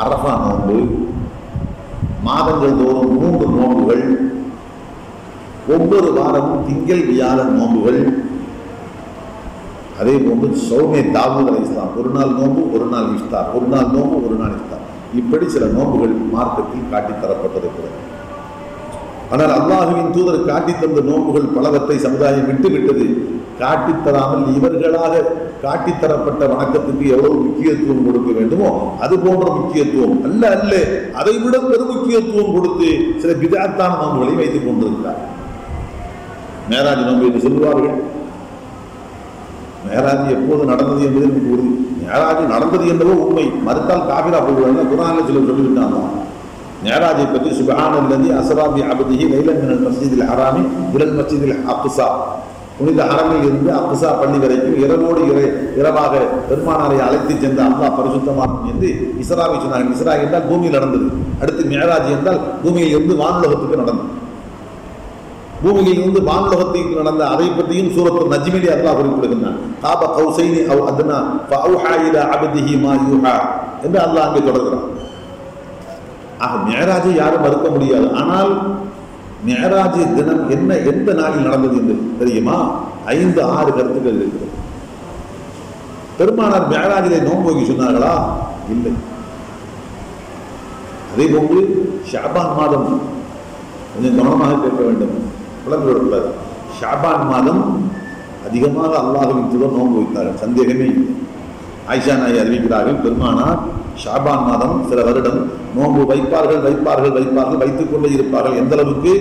அரஃபா நோன்பு, மாதங்கள் தோறும் 3 நோன்புகள், ஒவ்வொரு வாரமும் திங்கள் வியாழன் நோன்புகள். அதே போன்று சௌமே தாவூத் அலைஹிஸ்ஸலாம் ஒரு நாள் நோன்பு ஒரு நாள் இஃப்தார், ஒரு நாள் நோன்பு ஒரு நாள் இஃப்தார், இப்படி சில நோன்புகள் மார்க்கத்தில் காட்டித்தரப்பட்டிருக்கிறது. ஆனால் அல்லாஹுவின் தூதர் காட்டித்தந்த நோன்புகள் பலவற்றை சமுதாயம் விட்டுவிட்டது. காட்டித்தராமல் இவர்களாக காட்டித்தரப்பட்ட வணக்கத்துக்கு எவ்வளவு முக்கியத்துவம் கொடுக்க வேண்டுமோ அது போன்ற முக்கியத்துவம் அல்ல அல்ல அதை விட பெரும் முக்கியத்துவம் கொடுத்து சில பிதாத்தான நோன்புகளை வைத்துக் கொண்டிருக்கிறார். மேராஜ் நோன்பு என்று சொல்லுவார்கள். மேராஜ் எப்போது நடந்தது என்பது எனக்கு உறுதி. மேராஜ் நடந்தது என்பதோ உண்மை, மறுத்தால் காபிரா போடுவாங்க. குர்ஆன்ல சிலர் சொல்லிவிட்டாங்க. மேராஜை பற்றி சுப்ஹானல்லதி அஸ்ரா பி அப்திஹி லைலன் மினல் மஸ்ஜிதில் ஹராமி இலல் மஸ்ஜிதில் அக்ஸா, புனித ஹரமில் இருந்து அக்ஸா பள்ளி வரைக்கும் இரவோடு இரவாக பெருமானாரை அழைத்து சென்ற அல்லாஹ் பரிசுத்தமாகும் என்று இஸ்ராவை சொன்னார்கள். இஸ்ரா என்றால் பூமியில் நடந்தது. அடுத்து மேராஜ் என்றால் பூமியில் இருந்து வானுலகத்துக்கு நடந்தது. பூமியில் இருந்து வானுலகத்துக்கு நடந்த அதை பற்றியும் சூரத்து நஜ்மிலே அல்லாஹ் குறிப்பிடுகின்றான். காப கௌசைனி அவ் அத்னா ஃபஅவ்ஹா இலா அப்திஹி மா யூஹா என்று அல்லாஹ் அங்கே தொடர்கிறான். ஆக மேராஜை யாரும் மறுக்க முடியாது. ஆனால் மேராஜ் தினம் என்ன எந்த நாளில் நடந்தது என்று தெரியுமா? 5-6 கருத்துக்கள் இருக்கிறது. பெருமானார் மேராஜிலே நோன்பு வைக்க சொன்னார்களா? இல்லை. அதே போன்று ஷாபான் மாதம் கொஞ்சம் கவனமாக கேட்க வேண்டும், விளங்குகிறது. ஷாபான் மாதம் அதிகமாக அல்லாஹ்வின் தூதர் நோன்பு வைத்தார்கள், சந்தேகமே இல்லை. ஆயிஷா நாயை அறிவிக்கிறார்கள், பெருமானார் ஷாபான் மாதம் சில வருடம் நோன்பு வைப்பார்கள் வைப்பார்கள் வைப்பார்கள் வைத்துக் கொண்டே இருப்பார்கள். எந்த அளவுக்கு?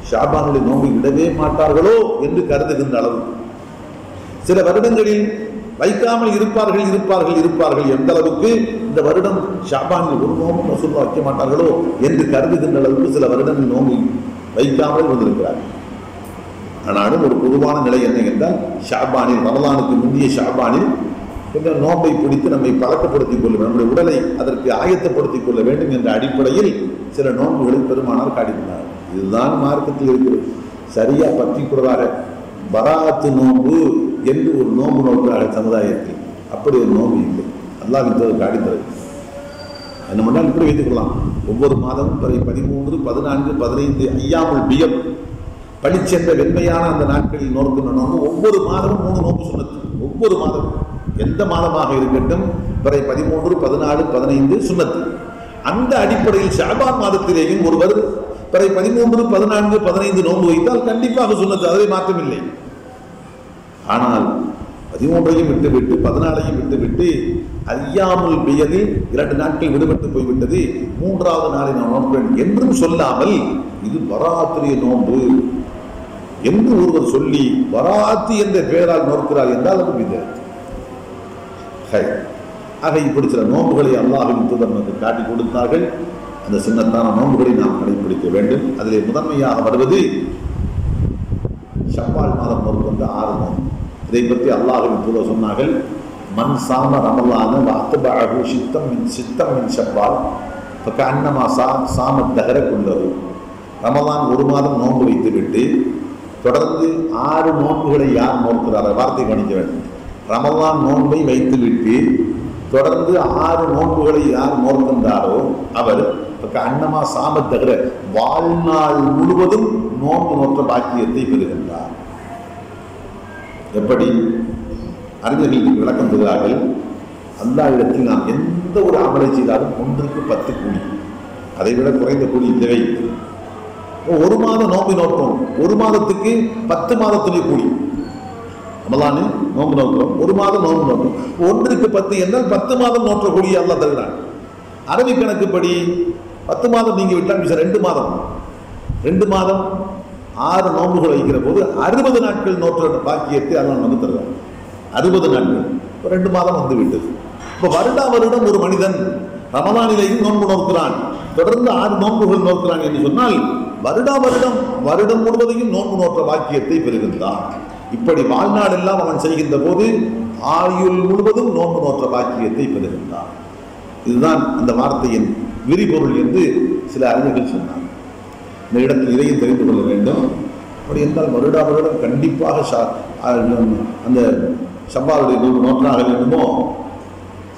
ஷாபானுடைய நோன்பு விடவே மாட்டார்களோ என்று கருதுகின்ற அளவுக்கு. சில வருடங்களில் வைக்காமல் இருப்பார்கள் இருப்பார்கள் இருப்பார்கள் எந்த அளவுக்கு? இந்த வருடம் ஷாபானில் ஒரு நோன்பு ரசூலுல்லாஹ் வைக்க மாட்டார்களோ என்று கருதுகின்ற அளவுக்கு சில வருடங்கள் நோன்பு வைக்காமல் வந்திருக்கிறார்கள். ஆனாலும் ஒரு பொதுவான நிலை என்ன என்றால், ஷாபானில் ரமலானுக்கு முந்தைய ஷாபானில் கொஞ்சம் நோன்பை பிடித்து நம்மை பழக்கப்படுத்திக் கொள்ள வேண்டும், நம்முடைய உடலை அதற்கு ஆயத்தப்படுத்திக் கொள்ள வேண்டும் என்ற அடிப்படையில் சில நோன்புகளை பெருமானார் காட்டினார். இதுதான் மார்க்கத்தில் இருக்கிறது. சரியா பர்டிகுலராக பராத்து நோன்பு என்று ஒரு நோன்பு நோக்கிறார்கள் சமுதாயத்தில். அப்படி ஒரு நோன்பு இல்லை. அல்லாஹ்வின் தூதர் காட்டித்தரு என்ன பண்ணால் இப்படி வைத்துக் கொள்ளலாம். ஒவ்வொரு மாதமும் 13, 14, 15 ஐயாமுல் பியம் பழிச்சென்ற வெண்மையான அந்த நாட்களில் நோக்கின்ற நோன்பு ஒவ்வொரு மாதமும் 3 நோன்பு சுன்னத்து. ஒவ்வொரு மாதமும் எந்த மாதமாக இருக்கட்டும் 13, 14, 15 சுன்னத்து. அந்த அடிப்படையில் ஷாபான் மாதத்திலேயும் ஒருவர் 13, 14, 15 நோன்பு வைத்தால் கண்டிப்பாக சுன்னத்து, அதிலே மாற்றமில்லை. ஆனால் 13ஐயும் விட்டுவிட்டு 14ஐயும் விட்டுவிட்டு ஐயாமுல் பியதில் 2 நாட்கள் விடுபட்டு போய்விட்டது, 3வது நாளில் நான் நோன்பேன் என்றும் சொல்லாமல் இது பராத்துடைய நோன்பு என்று ஒருவர் சொல்லி பராத்து என்ற பெயரால் நோக்கிறார் என்றால் அது விதத். ஆக இப்படி சில நோன்புகளை அல்லாஹ்வின் தூதர் நமக்கு காட்டி கொடுத்தார்கள். அந்த சுன்னத்தான நோன்புகளை நாம் கடைபிடிக்க வேண்டும். அதிலே முதன்மையாக வருவது ஷவ்வால் மாதம் நோன்பு 6 நோன்பு. இதை பற்றி அல்லாஹ்வின் தூதர் சொன்னார்கள், மன் சாம ரமலான வஅத்பஅஹு சித்தம் மின் ஷவ்வால் ஃபகஅன்னமா சாமத் தஹர குல்லஹு. ரமலான் ஒரு மாதம் நோன்பு வைத்துவிட்டு தொடர்ந்து 6 நோன்புகளை யார் நோக்கிறார்? வார்த்தை கவனிக்க வேண்டும். ரமலான் நோன்பை வைத்துவிட்டு தொடர்ந்து 6 நோன்புகளை யார் நோக்கின்றாரோ அவர் அன்னமா சாமத்தகர வாழ்நாள் முழுவதும் நோன்பு நோக்க பாக்கியத்தை பெறுகின்றார். எப்படி? அறிஞர்களுக்கு விளக்கம் தருகிறார்கள். அல்லாஹ்விடத்தில் நாம் எந்த ஒரு அமலை செய்தாலும் 1க்கு 10 கூலி, அதை விட குறைந்த கூலி தேவை. ஒரு மாதம் நோன்பு நோக்கம், ஒரு மாதத்துக்கு 10 மாதத்துடைய கூலி. ரமலானு நோன்பு நோக்கிறோம், ஒரு மாதம் நோன்பு நோக்கிறோம், 1க்கு 10 என்றால் 10 மாதம் நோற்ற கூலி அல்லாஹ் தருகிறான். அரபி கணக்குப்படி 10 மாதம் நீங்க விட்டால் 2 மாதம் 6 நோன்புகள் வைக்கிற போது 60 நாட்கள் நோற்ற பாக்கியத்தை அல்லாஹ் நமக்கு தருகிறான். 60 நாட்கள் 2 மாதம் வந்து விட்டது. இப்போ வருடம் ஒரு மனிதன் ரமலானிலேயும் நோன்பு நோக்கிறான், தொடர்ந்து 6 நோன்புகள் நோக்கிறான் என்று சொன்னால் வருடம் முழுவதையும் நோன்பு நோற்ற பாக்கியத்தை பெறுகின்றான். இப்படி வாழ்நாள் எல்லாம் அவன் செய்கின்ற போது ஆயுள் முழுவதும் நோன்பு நோற்ற பாக்கியத்தை பெறுகின்றான். இதுதான் அந்த வார்த்தையின் விரிபொருள் என்று சில அறிஞர்கள் சொன்னார். இந்த இடத்தில் இதையும் தெரிந்து கொள்ள வேண்டும். அப்படி என்றால் வருடம் கண்டிப்பாக அந்த ஷவ்வாலுடைய நோற்றாக வேண்டுமோ?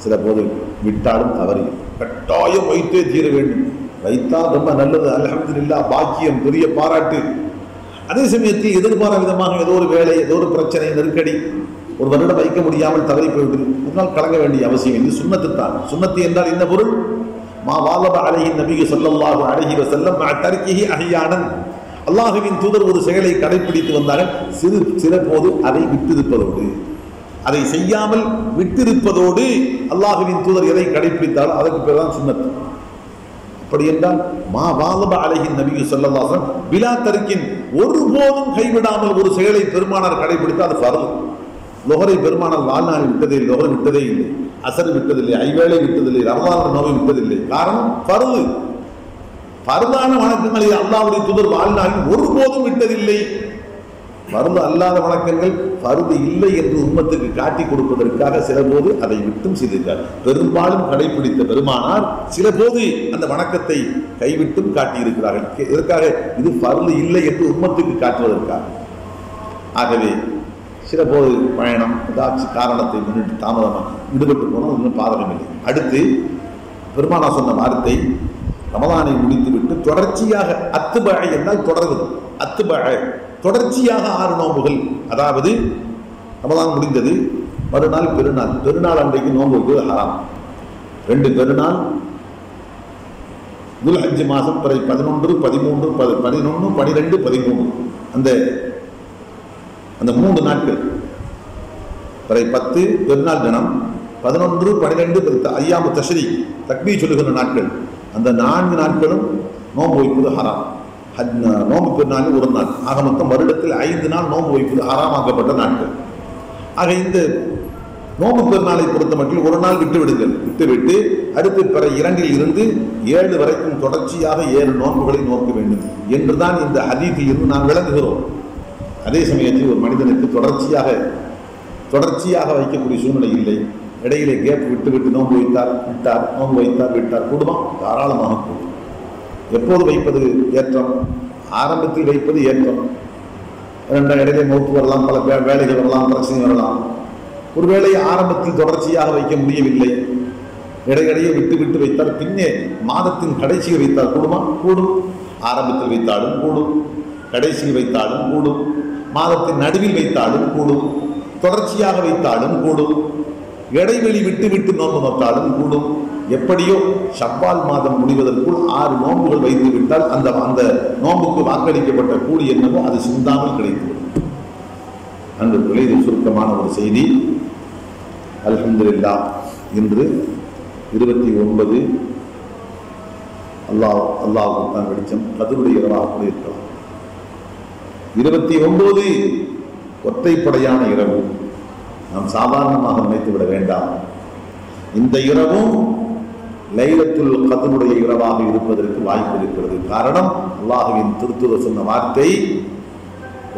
சில போது விட்டாலும் தவறி கட்டாயம் வைத்தே தீர வேண்டும். வைத்தால் ரொம்ப நல்லது, அல்ஹம்துலில்லாஹ், பாக்கியம், பெரிய பாராட்டு. அதே சமயத்தில் எதிர்பாராத விதமாக ஏதோ ஒரு வேலை, ஏதோ ஒரு பிரச்சனை, நெருக்கடி, ஒரு வருடம் வைக்க முடியாமல் தவறி போய்விட்டது, அதனால் கலங்க வேண்டிய அவசியம் இல்லை. சுன்னத்து தான். சுன்னத்து என்றால் என்ன பொருள்? மா வாலப அலைஹி நபி ஸல்லல்லாஹு அலைஹி வஸல்லம் மஅ தர்கிஹி அஹ்யானன். அல்லாஹ்வின் தூதர் ஒரு செயலை கடைபிடித்து வந்தார்கள், சிறப்போது அதை விட்டிருப்பதோடு, அதை செய்யாமல் விட்டிருப்பதோடு அல்லாஹ்வின் தூதர் எதை கடைபிடித்தாலும் அதற்கு பேர் தான் சுன்னத். அப்படி என்றால் மா வாலப அலைஹி நபி ஸல்லல்லாஹு அலைஹி வஸல்லம் பிலா தர்கின், ஒருபோதும் கைவிடாமல் ஒரு செயலை பெருமானார் கடைபிடித்தால் அது ஃபர்து. லொஹரை பெருமானார் வாழ்நாளில் விட்டதே இல்லை, லொஹர் விட்டதே இல்லை, அசர் விட்டதில்லை, ஐவேளை விட்டதில்லை, ரமலான் நோவை விட்டதில்லை. காரணம் ஃபர்து. ஃபர்தான வணக்கங்களை அல்லாஹ்வுடைய தூதர் வாழ்நாளில் ஒருபோதும் விட்டதில்லை. ஃபர்து அல்லாத வணக்கங்கள் ஃபர்து இல்லை என்று உம்மத்துக்கு காட்டி கொடுப்பதற்காக சில போது அதை விட்டும் செய்திருக்கார். பெரும்பாலும் கடைபிடித்த பெருமானார் சில போது அந்த வணக்கத்தை கைவிட்டும் காட்டியிருக்கிறார்கள். இதற்காக இது ஃபர்து இல்லை என்று உம்மத்துக்கு காட்டுவதற்காக. ஆகவே சில போது பயணம் ஏதாச்சும் காரணத்தை முன்னிட்டு தாமதமாக ஈடுபட்டு போனால் இன்னும் பாதகம் இல்லை. அடுத்து பெருமானார் சொன்ன வார்த்தை, ரமலானை முடித்துவிட்டு தொடர்ச்சியாக அத்துபஅ என்றால் தொடர்வது, அத்துபஅ தொடர்ச்சியாக 6 நோன்புகள், அதாவது ரமலான் முடிந்தது மறுநாள் பெருநாள், பெருநாள் அன்றைக்கு நோன்பு வைப்பது ஹராம். 2 பெருநாள், துல்ஹஜ் மாதம் பிறை 11, 13, 11, 12, 13 அந்த 3 நாட்கள், பிறை 10 பெருநாள் தினம், 11, 12 ஐயாமு தஷ்ரீக் தக்பீர் சொல்லுகின்ற நாட்கள், அந்த 4 நாட்களும் நோன்பு வைப்பது ஹராம். நோன்பு பெருநாள் ஒரு நாள், ஆக மொத்தம் வருடத்தில் 5 நாள் நோன்பு வைப்பது ஹராமாக்கப்பட்ட நாட்கள். ஆக இந்த நோன்பு பெருநாளை பொறுத்த மட்டும் ஒரு நாள் விட்டுவிட்டு அடுத்து பிற 2 இருந்து 7 வரைக்கும் தொடர்ச்சியாக 7 நோன்புகளை நோக்க வேண்டும் என்றுதான் இந்த ஹதீஸில் இருந்து நாம் விளங்குகிறோம். அதே சமயத்தில் ஒரு மனிதனுக்கு தொடர்ச்சியாக வைக்கக்கூடிய சூழ்நிலை இல்லை. இடையிலே கேப் விட்டு நோன்பு விட்டார், நோன்பு விட்டார், கூடுமா? தாராளமாக கூடும். எப்போது வைப்பது ஏற்றம்? ஆரம்பத்தில் வைப்பது ஏற்றம். இடையிலே மௌத்து வரலாம், பல வேலைகள் வரலாம், பிரச்சனை வரலாம். ஒருவேளை ஆரம்பத்தில் தொடர்ச்சியாக வைக்க முடியவில்லை, இடையிடையே விட்டு வைத்தால், பின்னே மாதத்தின் கடைசியில் வைத்தால் கூடுமா? கூடும். ஆரம்பத்தில் வைத்தாலும் கூடும், கடைசியில் வைத்தாலும் கூடும், மாதத்தின் நடுவில் வைத்தாலும் கூடும், தொடர்ச்சியாக வைத்தாலும் கூடும், இடைவெளி விட்டு நோன்பு நோத்தாலும் கூடும். எப்படியோ ஷவ்வால் மாதம் முடிவதற்குள் 6 நோன்புகள் வைத்து விட்டால் அந்த நோன்புக்கு வாக்களிக்கப்பட்ட கூலி என்னவோ அது சிந்தாமல் கிடைத்துவிடும். அன்று இது சுருக்கமான ஒரு செய்தி. அல்ஹம்துலில்லாஹ், இன்று 29 அல்லாஹ்வுக்கு தான் வெளிச்சம், கத்ருடைய இரவாக கூட இருக்கலாம். 29 ஒற்றைப்படையான இரவு நாம் சாதாரணமாக நினைத்து விட வேண்டாம். இந்த இரவும் லைலத்துல் கத்ருடைய இரவாக இருப்பதற்கு வாய்ப்பு இருக்கிறது. காரணம், அல்லாஹ்வின் திருத்தூதர் சொன்ன வார்த்தை,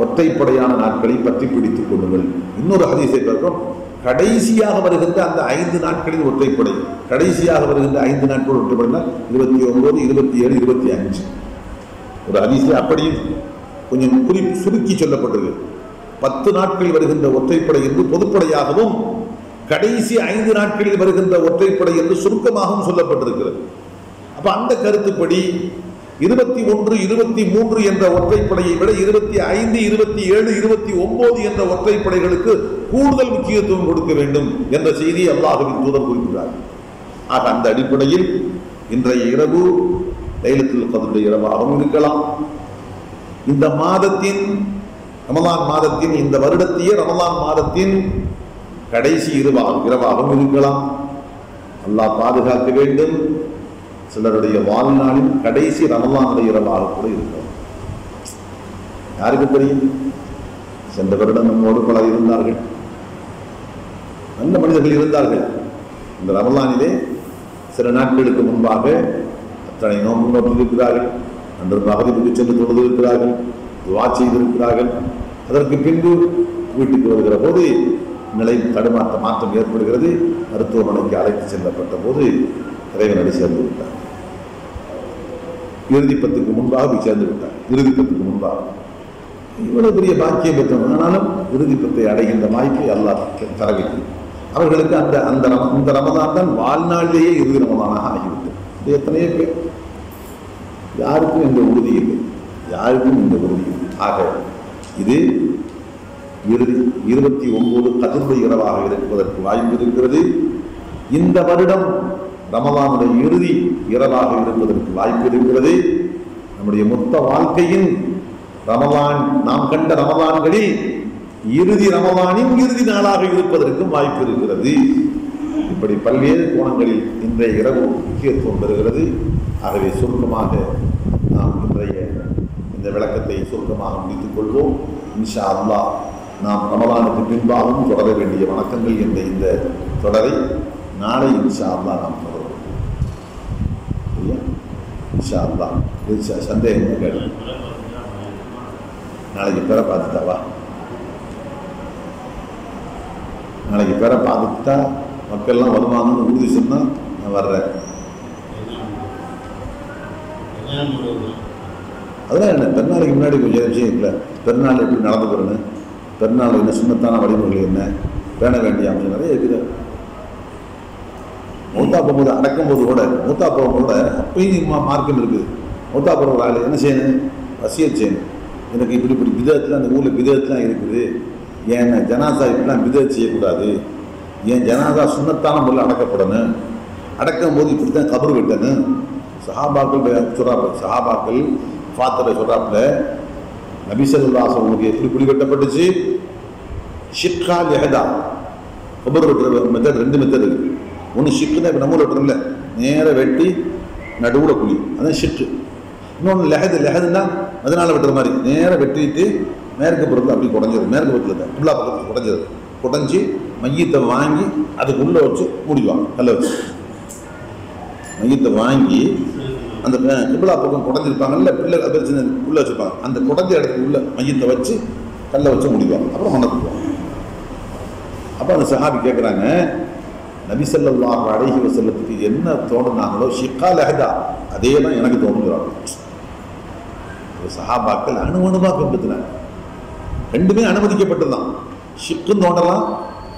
ஒற்றைப்படையான நாட்களை பற்றி பிடித்துக் கொள்ளுங்கள். இன்னொரு ஹதீஸை பார்க்கிறோம், கடைசியாக வருகின்ற அந்த 5 நாட்களில் ஒற்றைப்படை, கடைசியாக வருகின்ற 5 நாட்கள் ஒற்றைப்படைனா 29, 27, 25. ஒரு ஹதீஸில் அப்படியும் கொஞ்சம் சுருக்கி சொல்லப்பட்டது. 10 நாட்களில் வருகின்ற ஒற்றைப்படை என்று பொதுப்படையாகவும், கடைசி 5 நாட்களில் வருகின்ற ஒற்றைப்படை என்று சுருக்கமாகவும் சொல்லப்பட்டிருக்கிறது. அப்ப அந்த கருத்துப்படி 21, 23 என்ற ஒற்றைப்படையை விட 25, 27, 29 என்ற ஒற்றைப்படைகளுக்கு கூடுதல் முக்கியத்துவம் கொடுக்க வேண்டும் என்ற செய்தியை அல்லாஹ்வின் தூதர் குறிப்பிட்டார். ஆக அந்த அடிப்படையில் இன்றைய இரவு லைலத்துல் கத்ருடைய இரவாகவும் இருக்கலாம். இந்த மாதத்தின், ரமலான் மாதத்தின், இந்த வருடத்திய ரமலான் மாதத்தின் கடைசி இரவாகவும் இருக்கலாம். அல்லாஹ் பாதுகாக்க வேண்டும். சிலருடைய வாழ்நாளின் கடைசி ரமலானுடைய இரவாக கூட இருக்கலாம். யாருக்கு தெரியும்? சென்ற வருடம் நம்மோடு பலர் இருந்தார்கள், நல்ல மனிதர்கள் இருந்தார்கள். இந்த ரமலானிலே சில நாட்களுக்கு முன்பாக அத்தனை நோன்பு நோட்டிருக்கிறார்கள், அன்று மகரிபுக்கு சென்று தொழுதிருக்கிறார்கள், துஆ செய்திருக்கிறார்கள். அதற்கு பின்பு வீட்டுக்கு வருகிற போது நிலை மாற்றம் ஏற்படுகிறது. மருத்துவமனைக்கு அழைத்து செல்லப்பட்ட போது இறைவனடி சேர்ந்து விட்டார். இறுதிப்பத்துக்கு முன்பாக சேர்ந்து விட்டார். இறுதிப்பத்துக்கு முன்பாக இவ்வளவு பெரிய பாக்கியம் பெற்றவங்க, ஆனாலும் இறுதிப்பத்தை அடைகின்ற வாய்ப்பை அல்லாஹ் தரவில்லை. அவர்களுக்கு அந்த ரமதான் தான் வாழ்நாளிலேயே இறுதி ரமதானாக ஆகிவிட்டது. இது எத்தனையோ பேர், யாருக்கும் இந்த உறுதி இல்லை, யாருக்கும் இந்த உறுதி இல்லை. ஆக இது 29 கத்ருடைய இரவாக இருப்பதற்கு வாய்ப்பு இருக்கிறது. இந்த வருடம் ரமலானுடைய இறுதி இரவாக இருப்பதற்கு வாய்ப்பு இருக்கிறது. நம்முடைய மொத்த வாழ்க்கையின் ரமலான், நாம் கண்ட ரமலான்களில் இறுதி ரமலானின் இறுதி நாளாக இருப்பதற்கும் வாய்ப்பு இருக்கிறது. இப்படி பல்வேறு கோணங்களில் இன்றைய இரவு முக்கியத்துவம் பெறுகிறது. ஆகவே சுருக்கமாக நாம் இன்றைய இந்த விளக்கத்தை சுருக்கமாக முடித்துக் கொள்வோம். இன்ஷா அல்லாஹ் நாம் ரமலானுக்கு பின்பாகவும் தொடர வேண்டிய வணக்கங்கள் என்ற இந்த தொடரை நாளை இன்ஷா அல்லாஹ் நாம் தொடரும். இன்ஷா அல்லாஹ் சந்தேகம் கேள்வி நாளைக்கு பேரை பார்த்துட்டாவா? நாளைக்கு பேரை பார்த்துட்டா மக்கள்லாம் வருவாங்கன்னு உறுதி சொன்னால் நான் வர்றேன். அதெல்லாம் என்ன பெருநாளைக்கு முன்னாடி கொஞ்சம் விஷயம் இல்லை. பெருநாள் எப்படி நடந்துக்கிறேன்னு, பெருநாள் என்ன சுண்ணத்தான வழிமுறைகள் என்ன, பேண வேண்டிய அம்சம் நிறைய இருக்குது. மூத்தா போகும்போது அடக்கும் போது கூட மூத்தா போகும்போது அப்பயும் மார்க்கம் இருக்குது. மூத்தா போகிற ஆள் என்ன செய்யணும்? வசியத் செய்யணும். எனக்கு இப்படி இப்படி விதத்தில் அந்த ஊரில் விதத்துலாம் இருக்குது, ஏன் ஜனாசா இப்படிலாம் விதம் செய்யக்கூடாது, ஏன் ஜனாசா சுண்ணத்தான முறையில் அடக்கப்படணும், அடக்கும் போது இப்படி தான் கபர் விட்டணும். சஹாபாக்கள் சொல்கிறாப்புல, சஹாபாக்கள் ஃபாத்தரை சொல்கிறாப்புல, நபி ஸல்லல்லாஹு அலைஹி வஸல்லம் எப்படி குழி வெட்டப்பட்டுச்சு? ஷிக்கா லெஹதா, கபர் வெட்டுற மெத்தட் 2 மெத்தட் இருக்குது. ஒன்று ஷிக்குன்னா இப்போ நம்ம வெட்டுறோம்ல, நேராக வெட்டி நடுவில் குழி, அதான் ஷிக்கு. இன்னொன்று லெஹதுன்னா அதனால் வெட்டுற மாதிரி நேராக வெட்டிட்டு மேற்கு புறத்தில் அப்படி குடஞ்சது, மேற்கு புறத்தில் தான் கிப்லா பக்கத்தில் குடஞ்சது, குடஞ்சி மையத்தை வாங்கி அதுக்குள்ளே வச்சு மூடிவாங்க. கல்லை வச்சு மையத்தை வாங்கி அந்த கிப்லா பக்கம் குடஞ்சிருப்பாங்கல்ல, பிள்ளை பிரச்சனை உள்ளே வச்சுருப்பாங்க, அந்த குடஞ்ச இடத்துக்கு உள்ள மையத்தை வச்சு கல்லை வச்சு மூடிவாங்க. அப்புறம் மணக்குவாங்க. அப்போ அந்த சஹாபி கேட்குறாங்க, நபி ஸல்லல்லாஹு அலைஹி வஸல்லத்துக்கு என்ன தோணுனாங்களோ ஷிக்கா லஹதா அதே தான் எனக்கு தோணுகிறாங்க. சஹாபாக்கள் அணுவணுவாக பின்பற்றினாங்க. ரெண்டுமே அனுமதிக்கப்பட்டதுதான். ஷிக்கும் தோண்டலாம்,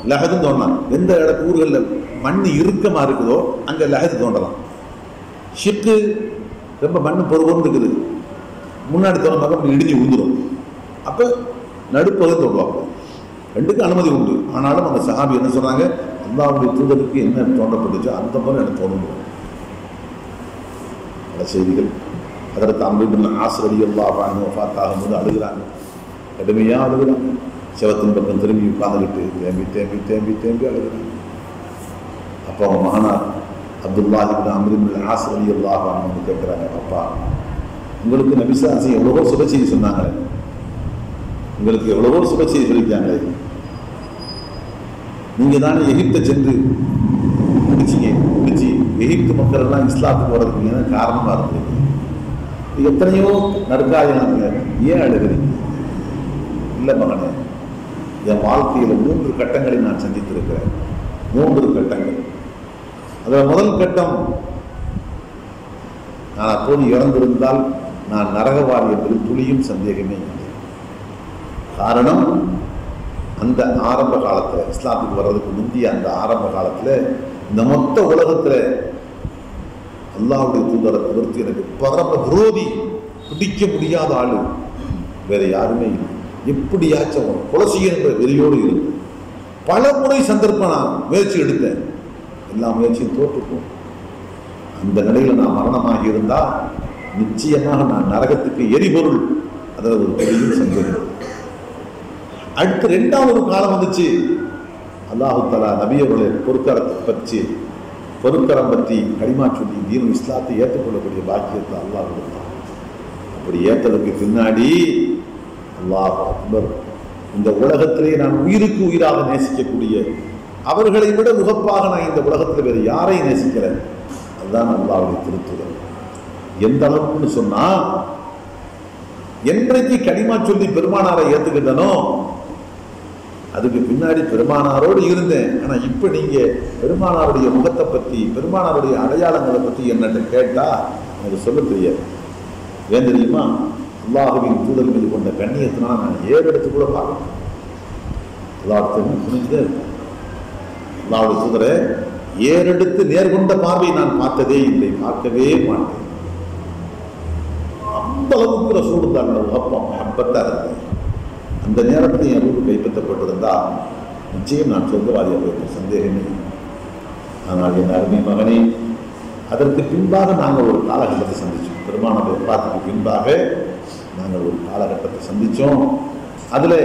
லஹதும் தோண்டலாம். எந்த இடத்து ஊர்களில் மண் இறுக்கமாக இருக்குதோ அங்கே லஹது தோண்டலாம். ஷிக்கு ரொம்ப மண் பொறுபொருன்னு இருக்குது, முன்னாடி தோணுனாக்க அப்படி இடிஞ்சு விழுந்துடும். அப்போ நடுப்பகுதி தோண்டுவாங்க. ரெண்டுக்கும் அனுமதி உண்டு. ஆனாலும் அந்த சஹாபி என்ன சொன்னாங்க, அல்லாஹ்வுடைய தூதருக்கு என்ன தோண்டப்பட்டுச்சோ அந்த மாதிரி எனக்கு தோணும். பல செய்திகள். அதற்கு அம்ரு இப்னு ஆஸ் ரலியல்லாஹு அன்ஹு வஃபாத் ஆகும்போது அழுகிறாங்க, கடுமையாக அழுகிறாங்க. சிவத்தின் பக்கம் திரும்பி உட்கார்ந்துக்கிட்டு தேம்பி தேம்பி தேம்பி தேம்பி அழுகிறாங்க. அப்போ அவங்க மகனார் அப்துல்லாஹ் இப்னு அம்ரு இப்னு ஆஸ் ரலியல்லாஹு அன்ஹு கேட்குறாங்க, அப்பா உங்களுக்கு நபி ஸல்லல்லாஹு அலைஹி வஸல்லம் எவ்வளவோ சுப செய்தி சொன்னாங்களே, உங்களுக்கு எவ்வளவோ சுப செய்தி சொல்லியிருக்காங்களே, நீங்கள் தானே எகிப்தை சென்று பிடிச்சி எகிப்து மக்கள் எல்லாம் இஸ்லாத்துக்கு வர்றதுக்கு காரணமாக இருந்தது. எத்தனையோ நற்காரியங்க, ஏன் அழுகிறீங்க? இல்லை மகனே, என் வாழ்க்கையில் 3 கட்டங்களை நான் சந்தித்திருக்கிறேன். 3 கட்டங்கள். அதில் முதல் கட்டம், நான் அப்போது இறந்திருந்தால் நான் நரகவாதி என்பதில் துளியும் சந்தேகமே இல்லை. காரணம், அந்த ஆரம்ப காலத்தில் இஸ்லாத்துக்கு வர்றதுக்கு முந்தைய அந்த ஆரம்ப காலத்தில் இந்த மொத்த உலகத்தில் அல்லாஹ்வுடைய தூதரை தவிர்த்து எனக்கு பரம விரோதி, பிடிக்க முடியாத ஆளு வேற யாருமே இல்லை. எப்படியாச்சும் கொலை செய்யணுன்ற வெறியோடு இருக்கு. பல முறை சந்தர்ப்பம் நான் முயற்சி எடுத்தேன், எல்லா முயற்சியும் தோற்றுக்கும். அந்த நிலையில் நான் மரணமாகி இருந்தால் நிச்சயமாக நான் நரகத்துக்கு எரிபொருள், அதாவது ஒரு பெரிய சந்தேகம். அடுத்து 2வது காலம் வந்துச்சு. அல்லாஹு தஆலா நபியவர்களை பொருட்கரம் பற்றி கலிமா சொல்லி தீனுல் இஸ்லாத்தை ஏற்றுக்கொள்ளக்கூடிய பாக்கியத்தை அல்லாஹ் கொடுத்தான். அப்படி ஏற்றதுக்கு பின்னாடி அல்லாஹ் அக்பர், இந்த உலகத்திலே நான் உயிருக்கு உயிராக நேசிக்கக்கூடிய, அவர்களை விட முகப்பாக நான் இந்த உலகத்தில் வேறு யாரையும் நேசிக்கிறேன், அதுதான் அல்லாஹ்வுடைய திருத்துதர். எந்த அளவுக்குன்னு சொன்னா, என்றைக்கு கலிமா சொல்லி பெருமானாரை ஏற்றுக்கிட்டனோ அதுக்கு பின்னாடி பெருமானாரோடு இருந்தேன். ஆனால் இப்போ நீங்கள் பெருமானாருடைய முகத்தை பற்றி, பெருமானாருடைய அடையாளங்களை பற்றி என்னட்ட கேட்டால் எனக்கு சொல்ல தெரியாது. ஏன் தெரியுமா? அல்லாஹ்வின் தூதர் மீது கொண்ட கண்ணியத்தினால் நான் ஏறெடுத்து கூட பார்க்கணும். அல்லாஹ்வுக்கு புரிஞ்சதே இருக்கும். அல்லாஹ்வுடைய தூதரை ஏறெடுத்து நேர்கொண்ட பார்வை நான் பார்த்ததே இல்லை, பார்க்கவே மாட்டேன். அந்த அளவுக்கு ரசூலுல்லாஹ் உகப்பம் மஹப்பத்தாக இருந்தது. அந்த நேரத்தில் என் ரூபு கைப்பற்றப்பட்டிருந்தால் நிச்சயம் நான் சொர்க்கவாதியாக போயிருக்கேன், சந்தேகமே. ஆனால் என் அருமை மகனே, அதற்கு பின்பாக நாங்கள் ஒரு காலகட்டத்தை சந்தித்தோம். பெருமான வஃபாத்துக்கு பின்பாக நாங்கள் ஒரு காலகட்டத்தை சந்தித்தோம். அதில்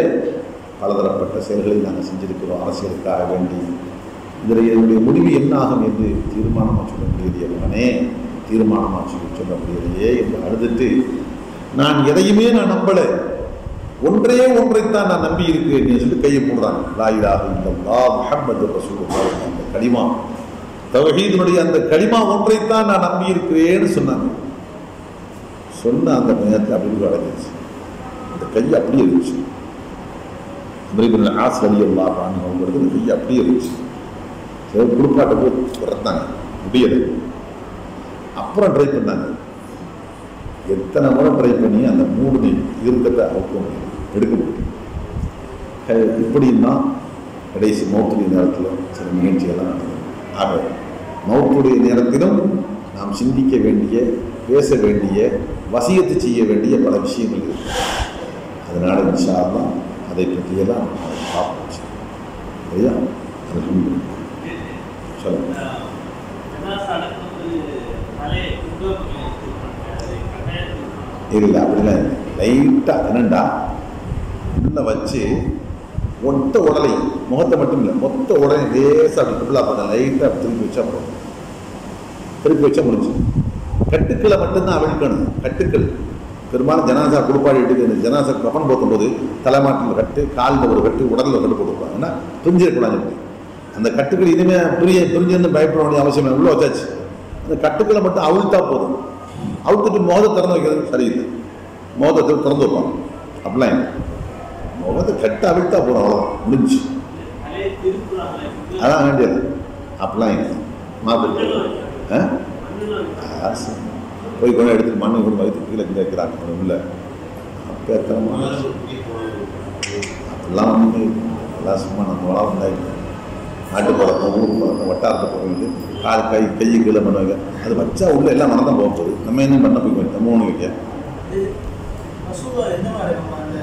பலதரப்பட்ட செயல்களை நாங்கள் செஞ்சிருக்கிறோம் அரசியலுக்காக வேண்டி. இதில் என்னுடைய முடிவு என்ன ஆகும் என்று தீர்மானமாக சொல்ல முடியலையே மகனே, தீர்மானமாக சொல்ல முடியலையே என்று அழுதுட்டு, நான் எதையுமே நான் நம்பலை, ஒன்றே ஒன்றைத்தான் நான் நம்பி இருக்கிறேன் சொல்லி கையை போடுறாங்க. லா இலாஹ இல்லல்லாஹ் முஹம்மது ரசூலுல்லாஹ், அந்த கலிமா, தௌஹீதினுடைய அந்த கலிமா ஒன்றைத்தான் நான் நம்பி இருக்கிறேன்னு சொன்னாங்க. சொன்ன அந்த நேரத்தில் அப்படி அடைஞ்சிச்சு, அந்த கையை அப்படியே இருந்துச்சு. அமீர் ஆஸ் ரலியல்லாஹு அன்ஹு அவங்களுக்கு அந்த கையை அப்படியே இருந்துச்சு. குடுப்பாட்டை போய் திறத்தாங்க, முடியலை. அப்புறம் ட்ரை பண்ணாங்க. எத்தனை முறை ட்ரை பண்ணி அந்த மூணு இறுக்கத்தை அவுக்க முடியும், எடுக்க முடியும். இப்படின்னா கடைசி மௌத்துடைய நேரத்தில் சில நிகழ்ச்சியெல்லாம் நடந்தது. ஆக மௌத்துடைய நேரத்திலும் நாம் சிந்திக்க வேண்டிய, பேச வேண்டிய, வசியத்து செய்ய வேண்டிய பல விஷயங்கள் இருக்கு. அதனால் இன்ஷா அல்லாஹ் அதை பற்றியெல்லாம் பார்ப்போம். சரியா? சொல்லுங்க. இல்லை அப்படிலாம் லைட்டாக என்னண்டா உள்ள வச்சு ஒட்ட உடலை, முகத்தை மட்டும் இல்லை மொத்த உடலை லேசாக அப்படி ஃபுல்லாக பார்த்தா லைட்டாக திருப்பி வச்சா போதும். திருப்பி வச்சா முடிஞ்சு. கட்டுக்களை மட்டும்தான் அவிழ்க்கணும். கட்டுக்கள் பெரும்பாலும் ஜனாசா குடுப்பாடி எடுத்து ஜனாசா கப்பன் போத்தும் போது தலைமாட்டில் கட்டு, காலில் ஒரு கட்டு, உடலில் கட்டு போட்டுருப்பாங்க. ஏன்னா பிரிஞ்சிடக்கூடாது. அந்த கட்டுக்கள் இனிமேல் பிரிஞ்சுன்னு பயப்பட வேண்டிய அவசியம் உள்ள வச்சாச்சு. அந்த கட்டுக்களை மட்டும் அவிழ்த்தா போதும். அவுத்துட்டு மோதை திறந்து வைக்கிறது சரியில்லை. மோதத்தை திறந்து வைப்பாங்க. அப்படிலாம் இல்லை, முகத்தை கட்ட அவிழ்த்தா போதும், அவ்வளோதான், முடிஞ்சு. அதான் வேண்டியது. அப்படிலாம் இல்லை. மாப்பிள்ளை போய் கொண்டு எடுத்துட்டு மண்ணு கொண்டு வயிற்று கீழே கீழே வைக்கிறாங்க உள்ள. அப்போ அப்படிலாம் வந்து எல்லாம் சும்மா நம்ம வளம் உண்டாயிருக்கு. நாட்டு பழக்கம், ஊர் பழக்கம், வட்டாரத்தை பழக்கம், கால் கை கீழே பண்ணுவாங்க. அது வச்சா உள்ள எல்லாம் மனம் தான் போக போகுது. நம்ம என்ன பண்ண போய் நம்ம ஒன்று வைக்க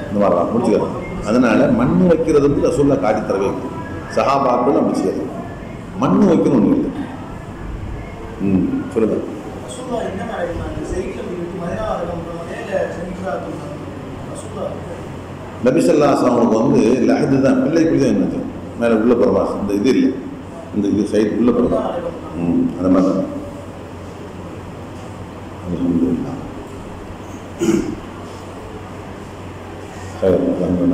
இந்த மாதிரிலாம் முடிச்சுக்கலாம். அதனால மண் வைக்கிறது வந்து ரசூலுல்லாஹ் காட்டி தரவே இல்லை. சஹாபாக்கள் அப்படி செய்யாது. மண் வைக்கணும் ஒன்று இல்லை. சொல்லுங்க. நபி ஸல்லல்லாஹு அலைஹி வஸல்லம் வந்து லஹது தான், பிள்ளைக்குள்ளே தான் இருந்துச்சு. மேலே உள்ள பிரவாசம் இந்த இது இல்லை, இந்த இது சைடு உள்ள பிரவாசம். அந்த மாதிரி தான். அல்ஹம்துலில்லாஹ். சரி,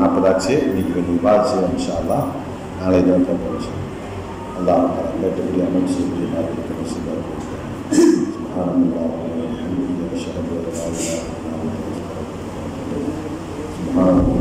40 ஆச்சு. இன்னைக்கு கொஞ்சம் பாதிச்சு இன்ஷா அல்லாஹ். நாளை தான் போச்சு. அல்லாஹ் கேட்டபடி அமல் செய்யக்கூடிய நாட்களுக்கு நசீபாக சுப்ஹானல்லாஹ் வ பிஹம்திஹி அஷ்ஹது அல்லா இலாஹா இல்லல்லாஹ் சுப்ஹானல்லாஹ்.